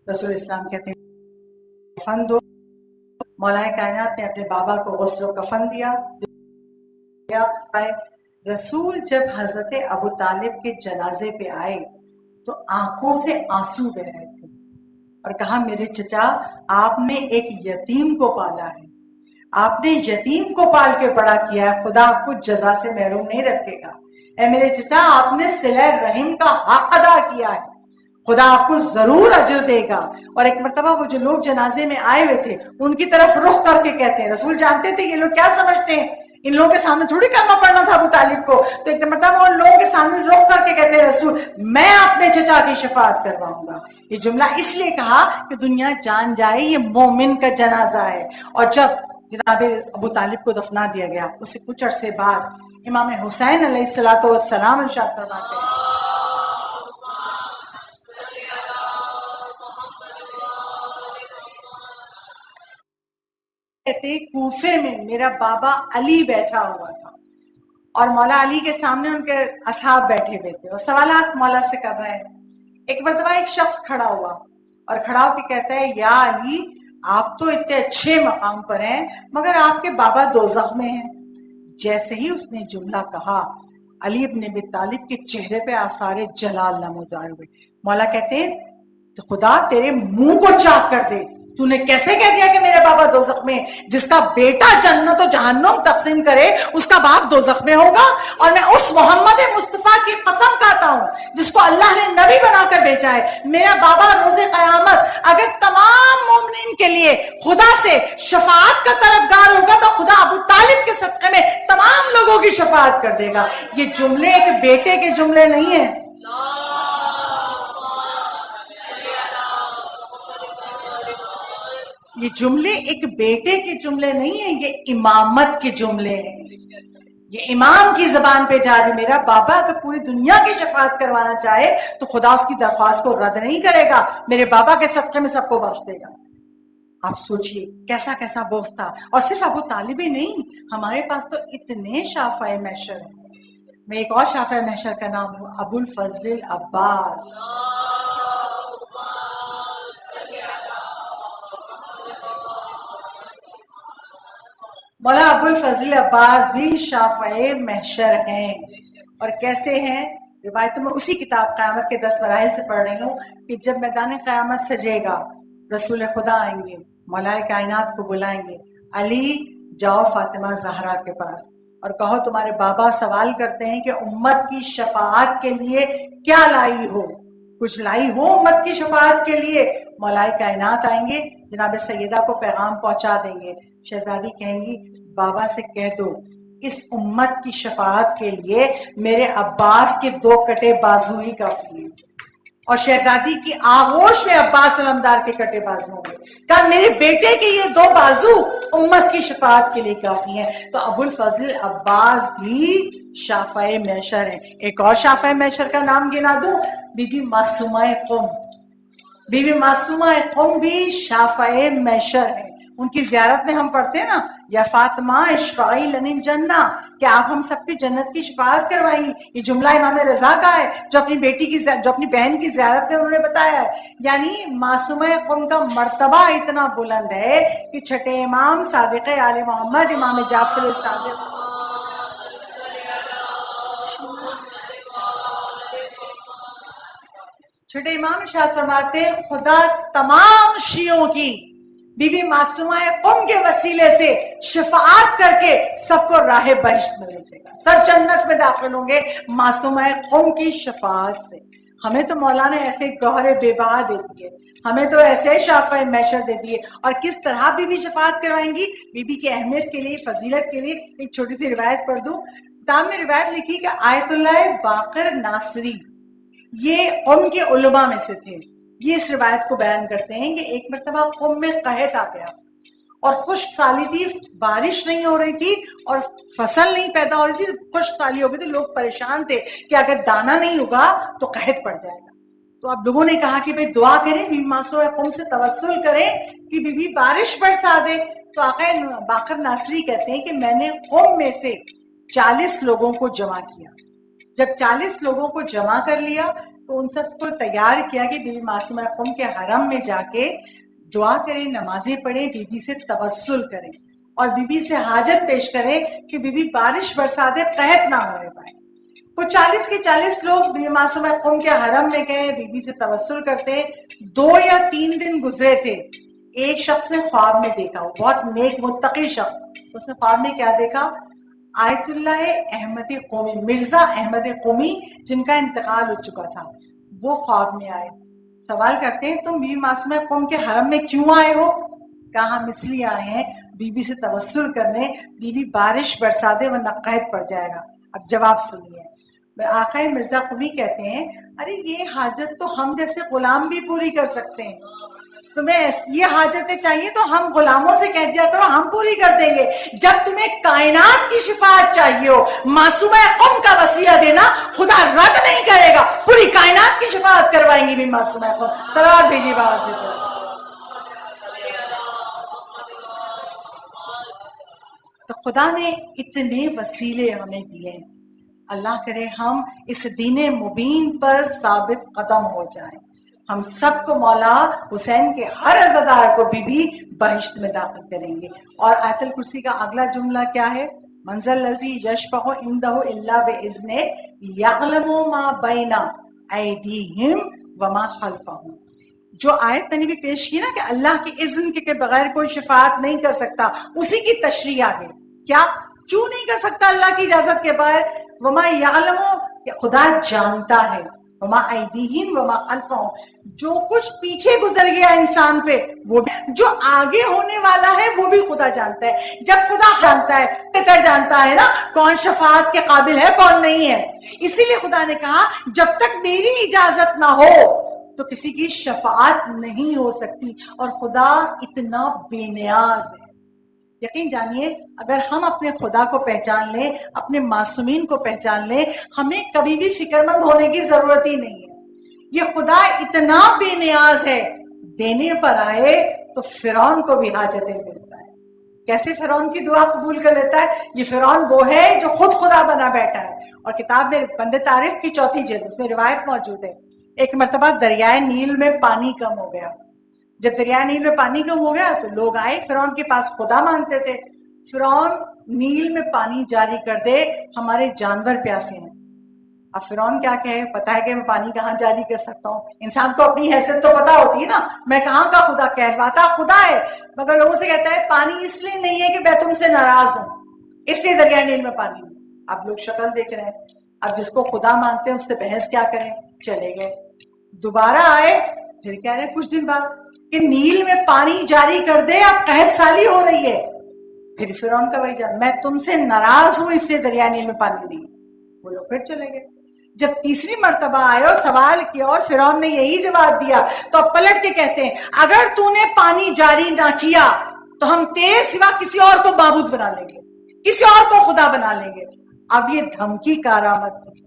رسول اسلام کہتے ہیں کفن دو، مولائے کائنات نے اپنے بابا کو غسل و کفن دیا۔ رسول جب حضرت ابو طالب کے جنازے پہ آئے تو آنکھوں سے آنسو بہ رہے تھے، اور کہا میرے چچا آپ نے ایک یتیم کو پالا ہے، آپ نے یتیم کو پال کے بڑا کیا ہے، خدا آپ کو جزا سے محروم نہیں رکھے گا۔ اے میرے چچا آپ نے صلہ رحم کا حق ادا کیا ہے، خدا آپ کو ضرور اجر دے گا۔ اور ایک مرتبہ وہ جو لوگ جنازے میں آئے ہوئے تھے ان کی طرف رخ کر کے کہتے ہیں، رسول جانتے تھے یہ لوگ کیا سمجھتے ہیں، ان لوگوں کے سامنے تھوڑی کلمہ پڑھنا تھا ابو طالب کو، تو ایک مرتبہ ان لوگوں کے سامنے رخ کر کے کہتے ہیں رسول میں اپنے چچا کی شفاعت کرواؤں گا۔ یہ جملہ اس لیے کہا کہ دنیا جان جائے یہ مومن کا جنازہ ہے۔ اور جب جناب ابو طالب کو دفنا دیا گیا، اس سے کچھ عرصے بعد امام حسین علیہ الصلوۃ والسلام ارشاد فرماتے ہیں کوفے میں میرا بابا علی بیٹھا ہوا تھا، اور مولا علی کے سامنے ان کے اصحاب بیٹھے ہوئے تھے اور سوالات مولا سے کر رہے ہیں. ایک مرتبہ ایک شخص کھڑا ہوا اور کھڑا ہو کے کہتا ہے یا علی آپ تو اتنے اچھے مقام پر ہیں مگر آپ کے بابا دوزخ میں ہیں. جیسے ہی اس نے جملہ کہا علی ابن ابی طالب کے چہرے پہ آثار جلال نمودار ہوئے. مولا کہتے ہیں خدا تیرے منہ کو چاک کر دے, تو نے کیسے کہہ دیا کہ میرے بابا دوزخ میں؟ جس کا بیٹا جنت و جہنم تقسیم کرے اس کا باپ دوزخ میں ہوگا. اور میں اس محمد مصطفیٰ کی قسم کھاتا ہوں جس کو اللہ نے نبی بنا کر بھیجا ہے, میرا بابا روز قیامت اگر تمام مومنین کے لیے خدا سے شفاعت کا طلبگار ہوگا تو خدا ابو طالب کے صدقے میں تمام لوگوں کی شفاعت کر دے گا. یہ جملے ایک بیٹے کے جملے نہیں ہیں, یہ جملے ایک بیٹے کے جملے نہیں ہیں, یہ امامت کے جملے ہیں. یہ امام کی زبان پہ جا رہی, میرا بابا اگر پوری دنیا کی شفاعت کروانا چاہے تو خدا اس کی درخواست کو رد نہیں کرے گا, میرے بابا کے صدقے میں سب کو بخش دے گا. آپ سوچئے کیسا کیسا بوس تھا. اور صرف ابو طالب ہی نہیں, ہمارے پاس تو اتنے شافع محشر ہیں. میں ایک اور شافع محشر کا نام ہوں ابو الفضل العباس. مولا ابو الفضل عباس بھی شافع محشر ہیں. اور کیسے ہیں؟ روایتوں میں اسی کتاب قیامت کے 10 مراحل سے پڑھ رہی ہوں کہ جب میدان قیامت سجے گا رسول خدا آئیں گے, مولائے کائنات کو بلائیں گے, علی جاؤ فاطمہ زہرا کے پاس اور کہو تمہارے بابا سوال کرتے ہیں کہ امت کی شفاعت کے لیے کیا لائی ہو, کچھ لائی ہو امت کی شفاعت کے لیے. مولائے کائنات آئیں گے, جناب سیدہ کو پیغام پہنچا دیں گے. شہزادی کہیں گی بابا سے کہہ دو اس امت کی شفاعت کے لیے میرے عباس کے 2 کٹے بازو ہی کافی ہیں. اور شہزادی کی آغوش میں عباس علمدار کے کٹے بازو ہوں گے. کہا میرے بیٹے کے یہ 2 بازو امت کی شفاعت کے لیے کافی ہیں. تو ابو الفضل عباس بھی شافع محشر ہیں. ایک اور شافع محشر کا نام گنا دوں, بی بی معصومہ قم. بی بی معصومہ قم بھی شافع محشر ہیں. ان کی زیارت میں ہم پڑھتے ہیں نا یا فاطمہ اشفعی لنا الجنہ, کہ آپ ہم سب کی جنت کی شفاعت کروائیں گی. یہ جملہ امام رضا کا ہے جو اپنی بہن کی زیارت میں انہوں نے بتایا ہے. یعنی معصومہ قم کا مرتبہ اتنا بلند ہے کہ چھٹے امام صادق آل محمد امام جعفر صادق چھٹے امام ارشاد فرماتے خدا تمام شیعوں کی بی بی معصومہ قم کے وسیلے سے شفاعت کر کے سب کو راہ بہشت میں بھیجے گا, سب جنت میں داخل ہوں گے معصومہ قم کی شفاعت سے. ہمیں تو مولانا ایسے گوہر بے بہا دے دیے, ہمیں تو ایسے شافع محشر دے دیے. اور کس طرح بی بی شفاعت کروائیں گی, بی بی کی اہمیت کے لیے, فضیلت کے لیے ایک چھوٹی سی روایت پڑھ دوں. کتاب میں روایت لکھی کہ آیت اللہ باقر ناصری یہ قوم کے علماء میں سے تھے. یہ اس روایت کو بیان کرتے ہیں کہ ایک مرتبہ قوم میں قحط آ گیا اور خشک سالی تھی, بارش نہیں ہو رہی تھی اور فصل نہیں پیدا ہو رہی تھی, خشک سالی ہو گئی تھی. لوگ پریشان تھے کہ اگر دانا نہیں ہوگا تو قحط پڑ جائے گا. تو اب لوگوں نے کہا کہ بھئی دعا کریں, بی بی معصومہ قم سے توسل کریں کہ بی بی بارش برسا دے. تو آقا باقر ناصری کہتے ہیں کہ میں نے قوم میں سے 40 لوگوں کو جمع کیا. جب 40 لوگوں کو جمع کر لیا تو ان سب کو تیار کیا کہ بی بی معصومہ قم کے حرم میں جا کے دعا کریں, نمازیں پڑھیں, بی بی سے توسل کریں اور بی بی سے حاجت پیش کریں کہ بی بی بارش برسا دے, قحط نہ ہونے پائے. وہ 40 کے 40 لوگ بی بی معصومہ قم کے حرم میں گئے, بی بی سے توسل کرتے. 2 یا 3 دن گزرے تھے. ایک شخص نے خواب میں دیکھا, وہ بہت نیک متقی شخص, اس نے خواب میں کیا دیکھا, آیت اللہ احمد قومی, مرزا احمد قومی جن کا انتقال ہو چکا تھا, وہ خواب میں آئے. سوال کرتے ہیں تم بی بی معصومہ قم کے حرم میں کیوں آئے ہو؟ کہا ہم اس لیے آئے ہیں بی بی سے توسل کرنے, بی بی بارش برسا دے ورنہ قحط پڑ جائے گا. اب جواب سنیے. آقا مرزا قمی کہتے ہیں ارے یہ حاجت تو ہم جیسے غلام بھی پوری کر سکتے ہیں, تمہیں یہ حاجتیں چاہیے تو ہم غلاموں سے کہہ دیا کرو, ہم پوری کر دیں گے. جب تمہیں کائنات کی شفاعت چاہیے ہو, معصومہ قم کا وسیلہ دینا خدا رد نہیں کرے گا, پوری کائنات کی شفاعت کروائیں گی بھی معصومہ قم. صلوات بھیجیے باہر سے. تو خدا نے اتنے وسیلے ہمیں دیے ہیں. اللہ کرے ہم اس دین مبین پر ثابت قدم ہو جائیں. ہم سب کو مولا حسین کے ہر عزادار کو بھی بہشت میں داخل کریں گے. اور آیت الکرسی کا اگلا جملہ کیا ہے؟ منزل الذی یشفع عنده الا باذنہ یعلم ما بین ایدیہم وما خلفہم. جو آیت میں نے بھی پیش کی نا کہ اللہ کے اذن کے بغیر کوئی شفاعت نہیں کر سکتا، اسی کی تشریح آگے. کیا کیوں نہیں کر سکتا اللہ کی اجازت کے بغیر؟ وما یعلم، کہ خدا جانتا ہے، وما ایدیہم وما خلفہم، جو کچھ پیچھے گزر گیا انسان پہ وہ بھی، جو آگے ہونے والا ہے وہ بھی خدا جانتا ہے. جب خدا جانتا ہے بہتر جانتا ہے نا کون شفاعت کے قابل ہے کون نہیں ہے. اسی لیے خدا نے کہا جب تک میری اجازت نہ ہو تو کسی کی شفاعت نہیں ہو سکتی. اور خدا اتنا بے نیاز ہے. یقین جانیے اگر ہم اپنے خدا کو پہچان لیں، اپنے معصومین کو پہچان لیں، ہمیں کبھی بھی فکر مند ہونے کی ضرورت ہی نہیں ہے. یہ خدا اتنا بے نیاز ہے، دینے پر آئے تو فرعون کو بھی حاجتیں دیتا ہے. کیسے فرعون کی دعا قبول کر لیتا ہے؟ یہ فرعون وہ ہے جو خود خدا بنا بیٹھا ہے. اور کتاب میں بند تاریخ کی 4 جلد اس میں روایت موجود ہے. ایک مرتبہ دریائے نیل میں پانی کم ہو گیا. جب دریائے نیل میں پانی کم ہو گیا تو لوگ آئے فرعون کے پاس، خدا مانتے تھے. فرعون نیل میں پانی جاری کر دے، ہمارے جانور پیاسے ہیں. اب فرعون کیا کہے؟ پتا ہے کہ میں پانی کہاں جاری کر سکتا ہوں. انسان کو اپنی حیثیت تو پتا ہوتی ہے نا، میں کہاں کا خدا، کہلواتا خدا ہے مگر لوگوں سے کہتا ہے پانی اس لیے نہیں ہے کہ میں تم سے ناراض ہوں، اس لیے دریائے نیل میں پانی ہوں. اب لوگ شکل دیکھ رہے ہیں. اب جس کو خدا مانتے ہیں اس سے بحث کیا کریں؟ چلے گئے. دوبارہ آئے، پھر کہہ رہے کچھ دن بعد کہ نیل میں پانی جاری کر دے، اب قحط سالی ہو رہی ہے. پھر فرعون کا وہی جان، میں تم سے ناراض ہوں اس لیے دریائے نیل میں پانی نہیں. وہ لوگ پھر چلے گئے. جب تیسری مرتبہ آئے اور سوال کیا اور فرعون نے یہی جواب دیا تو اب پلٹ کے کہتے ہیں اگر تو نے پانی جاری نہ کیا تو ہم تیرے سوا کسی اور کو معبود بنا لیں گے، کسی اور کو خدا بنا لیں گے. اب یہ دھمکی کارآمد تھی.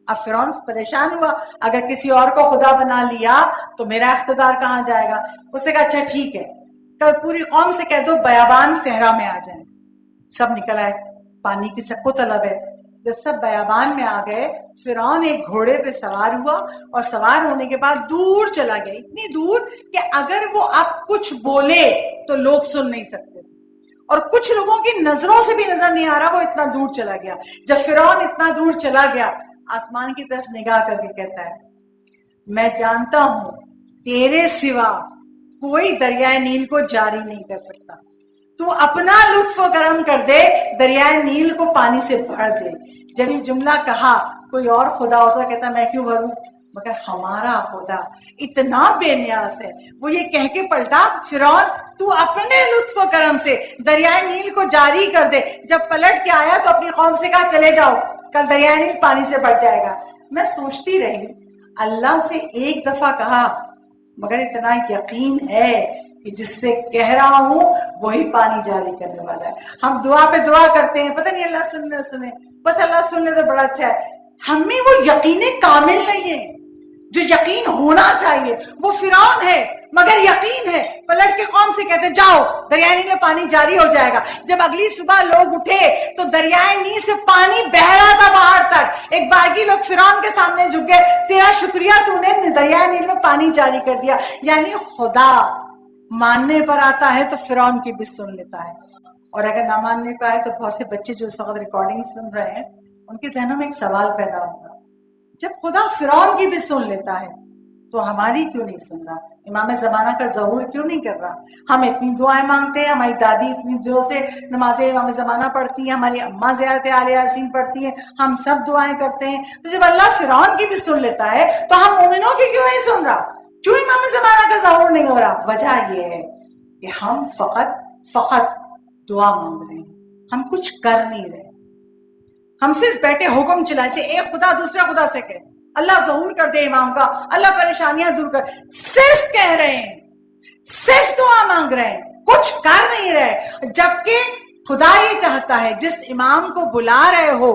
اب فرعون پریشان ہوا، اگر کسی اور کو خدا بنا لیا تو میرا اقتدار کہاں جائے گا. اس نے کہا اچھا ٹھیک ہے، کل پوری قوم سے کہہ دو بیابان صحرا میں آ جائیں. سب نکل آئے، پانی کی سب کو طلب ہے. جب سب بیابان میں آ گئے، فرعون ایک گھوڑے پہ سوار ہوا اور سوار ہونے کے بعد دور چلا گیا، اتنی دور کہ اگر وہ اب کچھ بولے تو لوگ سن نہیں سکتے، اور کچھ لوگوں کی نظروں سے بھی نظر نہیں آ رہا، وہ اتنا دور چلا گیا. جب فرعون اتنا دور چلا گیا، آسمان کی طرف نگاہ کر کے کہتا ہے میں جانتا ہوں تیرے سوا کوئی دریائے نیل کو جاری نہیں کر سکتا، تو اپنا لطف و کرم کر دے، دریائے نیل کو پانی سے بھر دے. جب یہ جملہ کہا کوئی اور خدا ہوتا کہتا میں کیوں بھروں، مگر ہمارا خدا اتنا بے نیاز ہے، وہ یہ کہہ کے پلٹا فرعون تو اپنے لطف و کرم سے دریائے نیل کو جاری کر دے. جب پلٹ کے آیا تو اپنی قوم سے کہا چلے جاؤ، کل دریائے نیل پانی سے بڑھ جائے گا. میں سوچتی رہی اللہ سے ایک دفعہ کہا مگر اتنا یقین ہے کہ جس سے کہہ رہا ہوں وہی پانی جاری کرنے والا ہے. ہم دعا پہ دعا کرتے ہیں، پتہ نہیں اللہ سنے، بس اللہ سن لے تو بڑا اچھا ہے. ہمیں وہ یقین کامل نہیں ہے جو یقین ہونا چاہیے. وہ فرعون ہے مگر یقین ہے. پلٹ کے قوم سے کہتے جاؤ دریائے نیل میں پانی جاری ہو جائے گا. جب اگلی صبح لوگ اٹھے تو دریائے نیل سے پانی بہ رہا تھا باہر تک. ایک باغی لوگ فرعون کے سامنے جھک گئے، تیرا شکریہ تو نے دریائے نیل میں پانی جاری کر دیا. یعنی خدا ماننے پر آتا ہے تو فرعون کی بھی سن لیتا ہے، اور اگر نہ ماننے پہ آئے تو بہت سے بچے جو اس وقت ریکارڈنگ سن رہے ہیں ان کے ذہنوں میں ایک سوال پیدا ہوگا، جب خدا فرعون کی بھی سن لیتا ہے تو ہماری کیوں نہیں سن رہا؟ امام زمانہ کا ظہور کیوں نہیں کر رہا؟ ہم اتنی دعائیں مانگتے ہیں، ہماری دادی اتنی دنوں سے نماز امام زمانہ پڑھتی ہیں، ہماری اماں زیارت آل یاسین پڑھتی ہیں، ہم سب دعائیں کرتے ہیں. تو جب اللہ فرعون کی بھی سن لیتا ہے تو ہم مومنوں کی کیوں نہیں سن رہا؟ کیوں امام زمانہ کا ظہور نہیں ہو رہا؟ وجہ یہ ہے کہ ہم فقط دعا مانگ رہے ہیں، ہم کچھ کر نہیں رہے. ہم صرف بیٹھے حکم چلائیں سے ایک خدا دوسرے خدا سے کہے اللہ ظہور کر دے امام کا، اللہ پریشانیاں دور کر، صرف کہہ رہے ہیں، صرف دعا مانگ رہے ہیں، کچھ کر نہیں رہے. جبکہ خدا یہ چاہتا ہے جس امام کو بلا رہے ہو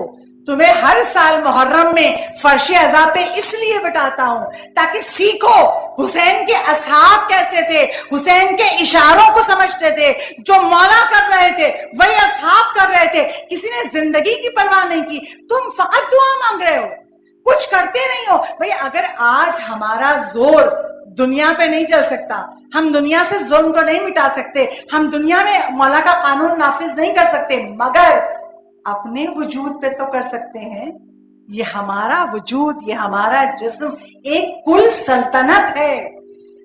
تمہیں ہر سال محرم میں فرش عزا پہ اس لیے بٹاتا ہوں تاکہ سیکھو حسین کے اصحاب کیسے تھے، حسین کے اشاروں کو سمجھتے تھے، جو مولا کر رہے تھے وہی اصحاب کر رہے تھے، کسی نے زندگی کی پرواہ نہیں کی، تم فقط دعا مانگ رہے ہو، کچھ کرتے نہیں ہو۔ بھئی اگر آج ہمارا زور دنیا پہ نہیں چل سکتا، ہم دنیا سے ظلم کو نہیں مٹا سکتے، ہم دنیا میں مولا کا قانون نافذ نہیں کر سکتے، مگر اپنے وجود پہ تو کر سکتے ہیں۔ یہ ہمارا وجود، یہ ہمارا جسم ایک کل سلطنت ہے،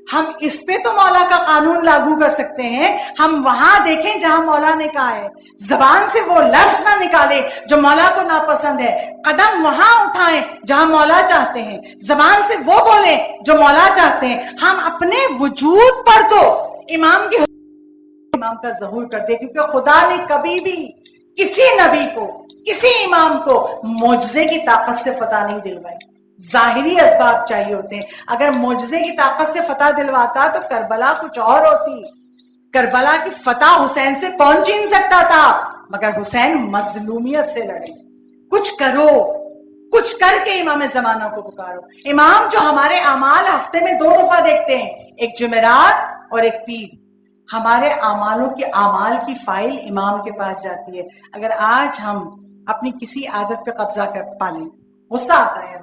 ہم اس پہ تو مولا کا قانون لاگو کر سکتے ہیں۔ ہم وہاں دیکھیں جہاں مولا نے کہا ہے، زبان سے وہ لفظ نہ نکالے جو مولا کو ناپسند ہے، قدم وہاں اٹھائیں جہاں مولا چاہتے ہیں، زبان سے وہ بولیں جو مولا چاہتے ہیں۔ ہم اپنے وجود پر تو امام کا ظہور کرتے، کیونکہ خدا نے کبھی بھی کسی نبی کو، کسی امام کو معجزے کی طاقت سے فتح نہیں دلوائی، ظاہری اسباب چاہیے ہوتے ہیں۔ اگر معجزے کی طاقت سے فتح دلواتا تو کربلا کچھ اور ہوتی، کربلا کی فتح حسین سے کون چھین سکتا تھا؟ مگر حسین مظلومیت سے لڑے۔ کچھ کرو، کچھ کر کے امام زمانہ کو پکارو۔ امام جو ہمارے اعمال ہفتے میں 2 دفعہ دیکھتے ہیں، ایک جمعرات اور ایک پیر، ہمارے اعمال کی فائل امام کے پاس جاتی ہے۔ اگر آج ہم اپنی کسی عادت پہ قبضہ کر پالیں، غصہ آتا ہے،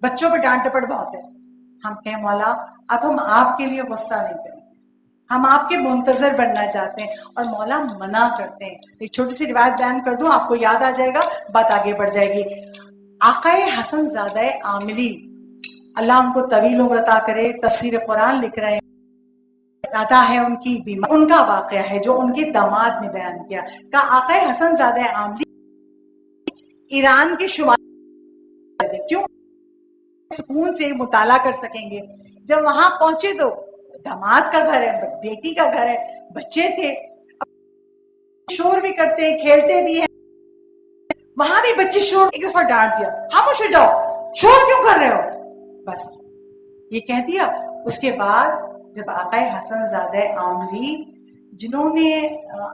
بچوں پہ ڈانٹ ڈپٹ بہت ہے، ہم کہیں مولا اب ہم آپ کے لیے غصہ نہیں کریں گے، ہم آپ کے منتظر بننا چاہتے ہیں، اور مولا منع کرتے ہیں۔ ایک چھوٹی سی روایت بیان کر دوں، آپ کو یاد آ جائے گا، بات آگے بڑھ جائے گی۔ آقا حسن زادہ عاملی، اللہ ان کو طویل عمر عطا کرے، تفسیر قرآن لکھ رہے ہیں، دادا ہے ان کی بیمار، ان کا واقعہ ہے جو ان کے داماد نے بیان کیا، کہ آقا حسن زادہ عاملی ایران کے شمال، کیوں سکون سے مطالعہ کر سکیں گے۔ جب وہاں پہنچے تو داماد کا گھر ہے، بیٹی کا گھر ہے، بچے تھے، شور بھی کرتے ہیں، کھیلتے بھی ہیں، وہاں بھی بچے شور، ایک دفعہ ڈانٹ دیا، خاموش ہو جاؤ، شور کیوں کر رہے ہو، بس یہ کہہ دیا۔ اس کے بعد جب آقا حسن زادہ عاملی، جنہوں نے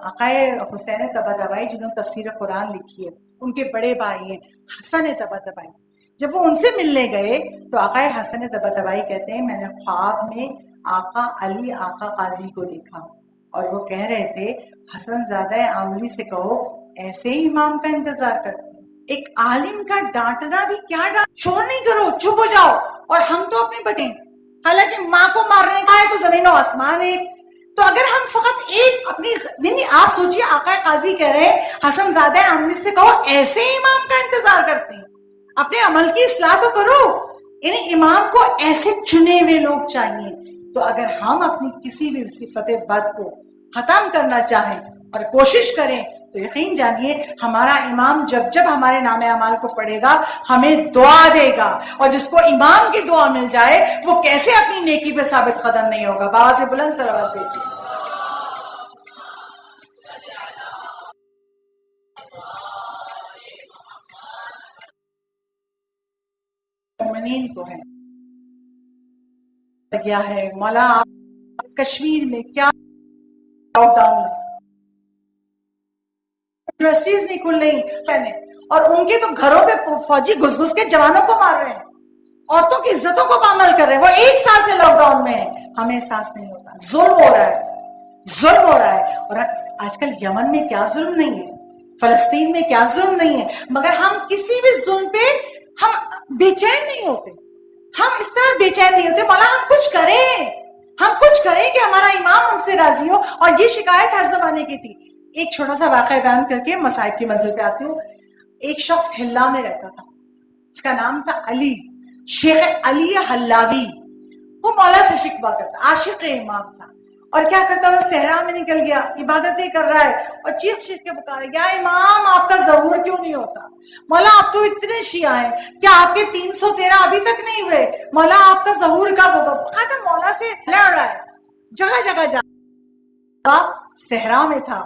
آقا حسین طباطبائی، جنہوں نے تفسیر قرآن لکھی ہے، ان کے بڑے بھائی ہیں حسن طباطبائی، جب وہ ان سے ملنے گئے تو آقا حسن طباطبائی کہتے ہیں میں نے خواب میں آقا علی آقا قاضی کو دیکھا، اور وہ کہہ رہے تھے حسن زادہ عاملی سے کہو ایسے ہی امام کا انتظار کرتے ہیں۔ ایک عالم کا ڈانٹنا بھی کیا ڈانٹ، شور نہیں کرو، چپ ہو جاؤ، اور ہم تو اپنے بچے، حالانکہ ماں کو مارنے کا ہے تو زمین و آسمان ہے۔ تو اگر ہم فقط ایک اپنی نہیں، آپ سوچئے آقا قاضی کہہ رہے ہیں حسن زادہ عاملی سے کہو ایسے ہی امام کا انتظار کرتے ہیں، اپنے عمل کی اصلاح تو کرو، یعنی امام کو ایسے چنے ہوئے لوگ چاہیے۔ تو اگر ہم اپنی کسی بھی صفت بد کو ختم کرنا چاہیں اور کوشش کریں تو یقین جانیے ہمارا امام جب جب ہمارے نام اعمال کو پڑھے گا ہمیں دعا دے گا، اور جس کو امام کی دعا مل جائے وہ کیسے اپنی نیکی پہ ثابت قدم نہیں ہوگا۔ بابا سے بلند صلوات بھیجیے۔ مومنین کو ہے کیا ہے مولا، آپ کشمیر میں کیا لاک ڈاؤن، یونیورسٹیز نہیں کھل رہی، اور ان کے تو گھروں پہ فوجی گھس گھس کے جوانوں کو مار رہے ہیں، عورتوں کی عزتوں کو پامال کر رہے ہیں، وہ 1 سال سے لاک ڈاؤن میں ہے، ہمیں احساس نہیں ہوتا۔ ظلم ہو رہا ہے، ظلم ہو رہا ہے، اور آج کل یمن میں کیا ظلم نہیں ہے، فلسطین میں کیا ظلم نہیں ہے، مگر ہم کسی بھی ظلم پہ ہم بے چین نہیں ہوتے، ہم اس طرح بے چین نہیں ہوتے۔ مولا ہم کچھ کریں، ہم کچھ کریں کہ ہمارا امام ہم سے راضی ہو، اور یہ شکایت ہر زمانے کی تھی۔ ایک چھوٹا سا واقعہ بیان کر کے مصائب کی منزل پہ آتی ہوں۔ ایک شخص حلہ میں رہتا تھا، اس کا نام تھا علی، شیخ علی حلاوی۔ وہ مولا سے شکوہ کرتا، عاشق امام تھا، اور کیا کرتا تھا، صحرا میں نکل گیا، عبادتیں کر رہا ہے، اور چیخ چیخ کے پکارے یا امام آپ کا ظہور کیوں نہیں ہوتا، مولا آپ تو اتنے شیعہ ہیں، کیا آپ کے 313 ابھی تک نہیں ہوئے، مولا آپ کا ظہور کب ہوگا۔ بقاعدہ مولا سے لڑ رہا ہے، جگہ جگہ جا، صحرا میں تھا،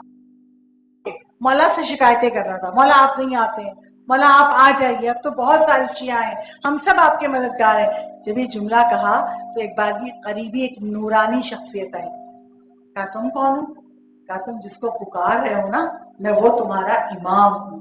مولا سے شکایتیں کر رہا تھا، مولا آپ نہیں آتے ہیں، مولا آپ آ جائیے، اب تو بہت سارے شیعہ ہیں، ہم سب آپ کے مددگار ہیں۔ جب یہ جملہ کہا تو ایک بار بھی قریبی ایک نورانی شخصیت آئی، کہا تم کون ہو؟ کہا تم جس کو پکار رہے ہو نا، میں وہ تمہارا امام ہوں۔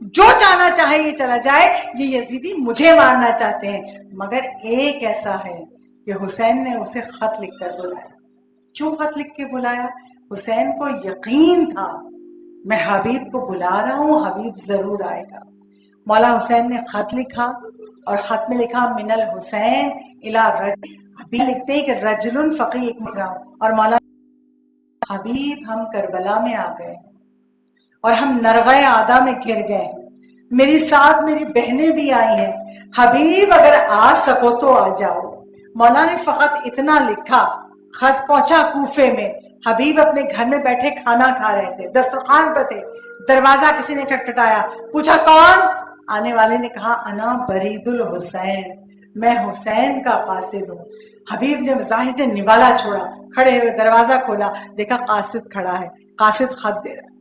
جو چاہنا چاہے یہ چلا جائے، یہ یزیدی مجھے مارنا چاہتے ہیں۔ مگر ایک ایسا ہے کہ حسین نے اسے خط لکھ کر بلایا۔ کیوں خط لکھ کے بلایا؟ حسین کو یقین تھا میں حبیب کو بلا رہا ہوں، حبیب ضرور آئے گا۔ مولا حسین نے خط لکھا اور خط میں لکھا من الحسین الی رجل، حبیب لکھتے ہیں کہ رجل فقیہ ایک مقرام، اور مولا حبیب ہم کربلا میں آ گئے اور ہم نرغہ آدھا میں گر گئے، میری ساتھ میری بہنیں بھی آئی ہیں، حبیب اگر آ سکو تو آ جاؤ۔ مولا نے فقط اتنا لکھا، خط پہنچا کوفے میں، حبیب اپنے گھر میں بیٹھے کھانا کھا رہے تھے، دسترخوان پہ تھے، دروازہ کسی نے کھٹکھٹایا، پوچھا کون؟ آنے والے نے کہا انا برید الحسین، میں حسین کا قاصد ہوں۔ حبیب نے ظاہر نے نوالا چھوڑا، کھڑے ہوئے دروازہ کھولا، دیکھا قاصد کھڑا ہے، قاصد خط دے رہا ہے۔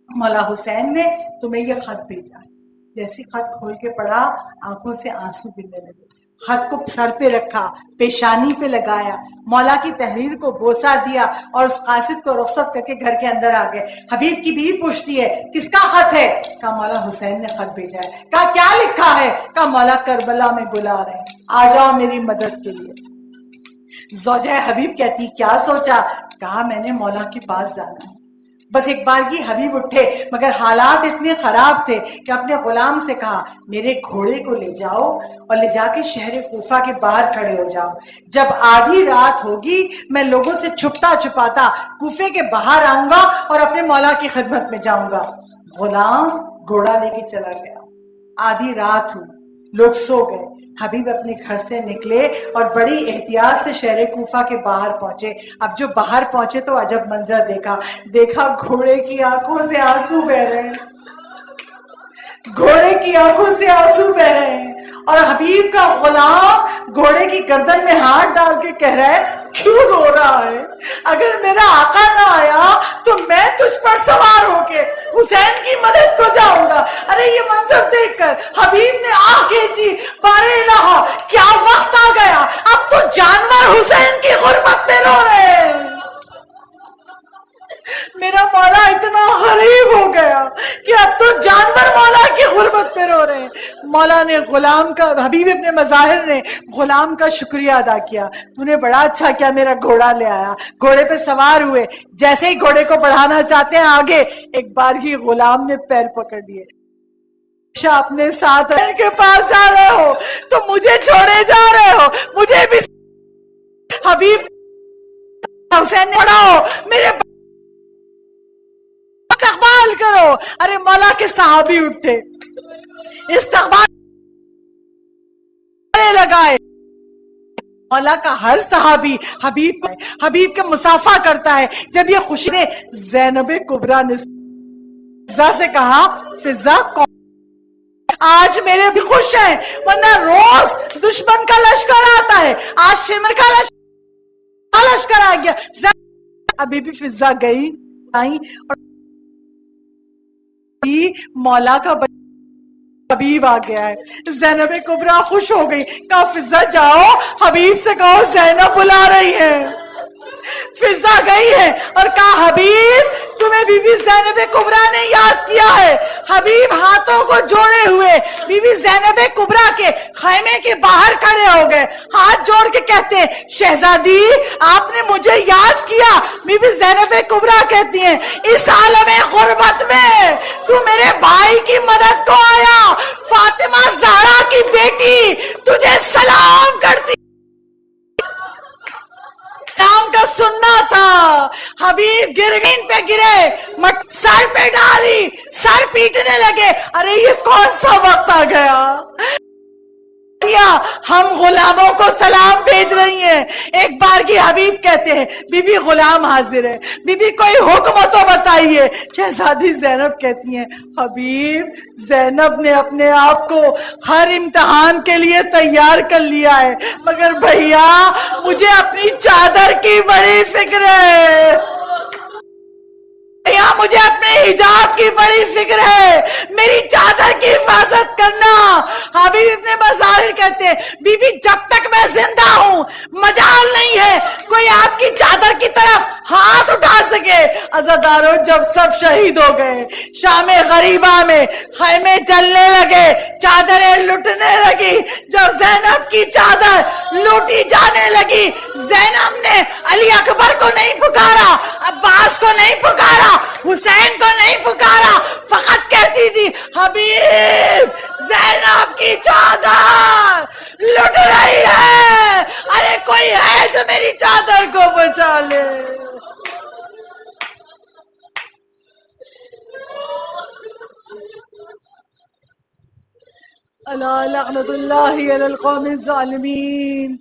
مولا حسین نے تمہیں یہ خط بھیجا ہے۔ جیسی خط کھول کے پڑھا، آنکھوں سے آنسو گرنے لگے، خط کو سر پہ رکھا، پیشانی پہ لگایا، مولا کی تحریر کو بوسہ دیا اور اس قاصد کو رخصت کر کے گھر کے اندر آ گئے۔ حبیب کی بیوی پوچھتی ہے کس کا خط ہے؟ کہا مولا حسین نے خط بھیجا ہے۔ کہا کیا لکھا ہے؟ کہا مولا کربلا میں بلا رہے ہیں، آ جاؤ میری مدد کے لیے۔ زوجہ حبیب کہتی کیا سوچا؟ کہا میں نے مولا کے پاس جانا ہے۔ بس ایک بار کی حبیب اٹھے، مگر حالات اتنے خراب تھے کہ اپنے غلام سے کہا میرے گھوڑے کو لے جاؤ اور لے جا کے شہر کوفہ کے باہر کھڑے ہو جاؤ، جب آدھی رات ہوگی میں لوگوں سے چھپتا چھپاتا کوفے کے باہر آؤں گا اور اپنے مولا کی خدمت میں جاؤں گا۔ غلام گھوڑا لے کے چلا گیا۔ آدھی رات ہوئی، لوگ سو گئے، حبیب اپنے گھر سے نکلے اور بڑی احتیاط سے شہر کوفہ کے باہر پہنچے۔ اب جو باہر پہنچے تو عجب منظر دیکھا گھوڑے کی آنکھوں سے آنسو بہ رہے ہیں، گھوڑے کی آنکھوں سے آنسو بہ رہے ہیں، اور حبیب کا غلام گھوڑے کی گردن میں ہاتھ ڈال کے کہہ رہا ہے کیوں رو رہا ہے؟ اگر میرا آقا نہ آیا تو میں تجھ پر سوار ہو کے حسین کی مدد کو جاؤں گا۔ ارے یہ منظر دیکھ کر حبیب نے آہ کھینچی، بارے الہ کیا وقت آ گیا، اب تو جانور حسین کی غربت میں رو رہے ہیں۔ میرا مولا اتنا غریب ہو گیا کہ اب تو جانور مولا کی غربت میں رو رہے ہیں۔ مولا نے غلام کا، حبیب ابن مظاہر نے غلام کا شکریہ ادا کیا، تو نے بڑا اچھا کیا میرا گھوڑا لے آیا۔ گھوڑے پہ سوار ہوئے، جیسے ہی گھوڑے کو بڑھانا چاہتے ہیں آگے، ایک بار ہی غلام نے پیر پکڑ لیے۔ اپنے ساتھ ان کے پاس جا رہے ہو تو مجھے چھوڑے جا رہے ہو، مجھے بھی حبیب حسین نے پڑھاؤ، میرے استقبال کرو۔ ارے مولا کے صحابی اٹھے، استقبال لگائے۔ مولا کا ہر صحابی حبیب کے مصافحہ کرتا ہے۔ جب یہ خوشی سے زینب کبریٰ نے فضا سے کہا فضا کون آج میرے بھی خوش ہیں، ورنہ روز دشمن کا لشکر آتا ہے، آج شمر کا لشکر آ گیا۔ ابھی بھی فضا گئی اور مولا کا حبیب آ گیا ہے۔ زینب کبریٰ خوش ہو گئی، کہا فضا جاؤ حبیب سے کہو زینب بلا رہی ہے۔ فضا گئی ہے اور کہا حبیب تمہیں بی بی زینب کبریٰ نے یاد کیا ہے۔ حبیب ہاتھوں کو جوڑے ہوئے بی بی زینب کبریٰ کے خیمے کے باہر کھڑے ہو گئے، ہاتھ جوڑ کے کہتے ہیں شہزادی آپ نے مجھے یاد کیا۔ بی بی زینب کبریٰ کہتی ہیں اس عالم غربت میں تو میرے بھائی کی مدد کو آیا، فاطمہ زہرا کی بیٹی تجھے سلام کرتی نام کا سننا تھا۔ حبیب گرگین پہ گرے، سر پہ ڈالی، سر پیٹنے لگے۔ ارے یہ کون سا وقت آ گیا، ہم غلاموں کو سلام بھیج رہی ہیں۔ ایک بار کی حبیب کہتے ہیں بی بی غلام حاضر ہے، بی بی کوئی حکم تو بتائیے۔ شہزادی زینب کہتی ہیں حبیب زینب نے اپنے آپ کو ہر امتحان کے لیے تیار کر لیا ہے، مگر بھیا مجھے اپنی چادر کی بڑی فکر ہے، مجھے اپنے حجاب کی بڑی فکر ہے، میری چادر کی حفاظت کرنا۔ حبیب ابن مظاہر کہتے ہیں بی بی جب تک میں زندہ ہوں مجال نہیں ہے کوئی آپ کی چادر کی طرف ہاتھ اٹھا سکے. عزاداروں جب سب شہید ہو گئے, شام غریبہ میں خیمے جلنے لگے, چادریں لٹنے لگی, جب زینب کی چادر لوٹی جانے لگی, زینب نے علی اکبر کو نہیں پکارا, عباس کو نہیں پکارا, حسین کو نہیں پکارا, فقط کہتی تھی حبیب زینب کی چادر لٹ رہی ہے, ارے کوئی ہے جو میری چادر کو بچا لے. الا لعنت اللہ علی القوم الظالمین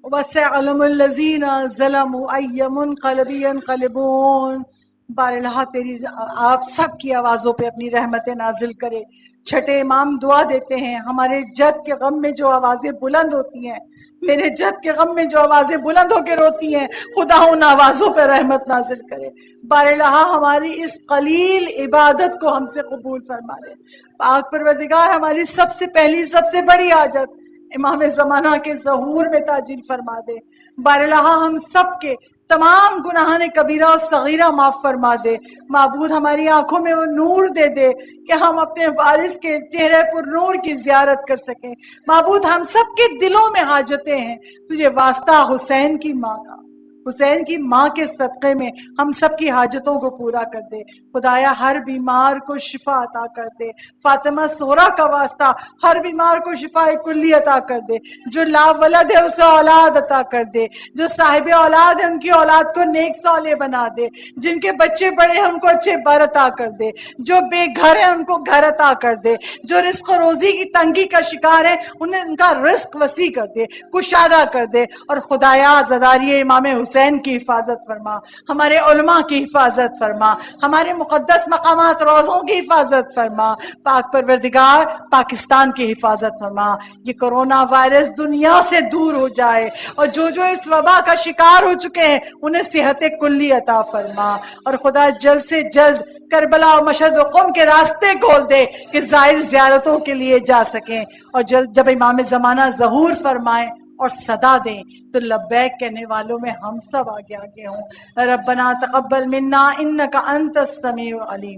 وسيعلم الذين ظلموا أي منقلب ينقلبون. بار اللہ تیری آپ سب کی آوازوں پہ اپنی رحمتیں نازل کرے. چھٹے امام دعا دیتے ہیں, ہمارے جد کے غم میں جو آوازیں بلند ہوتی ہیں, میرے جد کے غم میں جو آوازیں بلند ہو کے روتی ہیں, خدا ان آوازوں پہ رحمت نازل کرے. بار اللہ ہماری اس قلیل عبادت کو ہم سے قبول فرما لے. پاک پروردگار ہماری سب سے پہلی سب سے بڑی حاجت امام زمانہ کے ظہور میں تاجیل فرما دے. بار اللہ ہم سب کے تمام گناہان کبیرہ اور صغیرہ معاف فرما دے. معبود ہماری آنکھوں میں وہ نور دے دے کہ ہم اپنے وارث کے چہرے پر نور کی زیارت کر سکیں. معبود ہم سب کے دلوں میں حاجتیں ہیں, تجھے واسطہ حسین کی ماں کا, حسین کی ماں کے صدقے میں ہم سب کی حاجتوں کو پورا کر دے. خدایا ہر بیمار کو شفا عطا کر دے. فاطمہ سورہ کا واسطہ ہر بیمار کو شفا کلی عطا کر دے. جو لا ولد ہے اسے اولاد عطا کر دے. جو صاحب اولاد ہے ان کی اولاد کو نیک صالح بنا دے. جن کے بچے بڑے ہیں ان کو اچھے بر عطا کر دے. جو بے گھر ہیں ان کو گھر عطا کر دے. جو رزق و روزی کی تنگی کا شکار ہے انہیں ان کا رزق وسیع کر دے, کشادہ کر دے. اور خدایا عزاداری امام حسین کی حفاظت فرما, ہمارے علماء کی حفاظت فرما, ہمارے مقدس مقامات روزوں کی حفاظت فرما. پاک پروردگار پاکستان کی حفاظت فرما. یہ کرونا وائرس دنیا سے دور ہو جائے, اور جو اس وبا کا شکار ہو چکے ہیں انہیں صحت کلی عطا فرما. اور خدا جلد سے جلد کربلا و مشہد و قم کے راستے کھول دے کہ زائر زیارتوں کے لیے جا سکیں. اور جب امام زمانہ ظہور فرمائیں اور صدا دیں تو لبیک کہنے والوں میں ہم سب آگے ہوں. ربنا تقبل منا انک انت السمیع العلیم.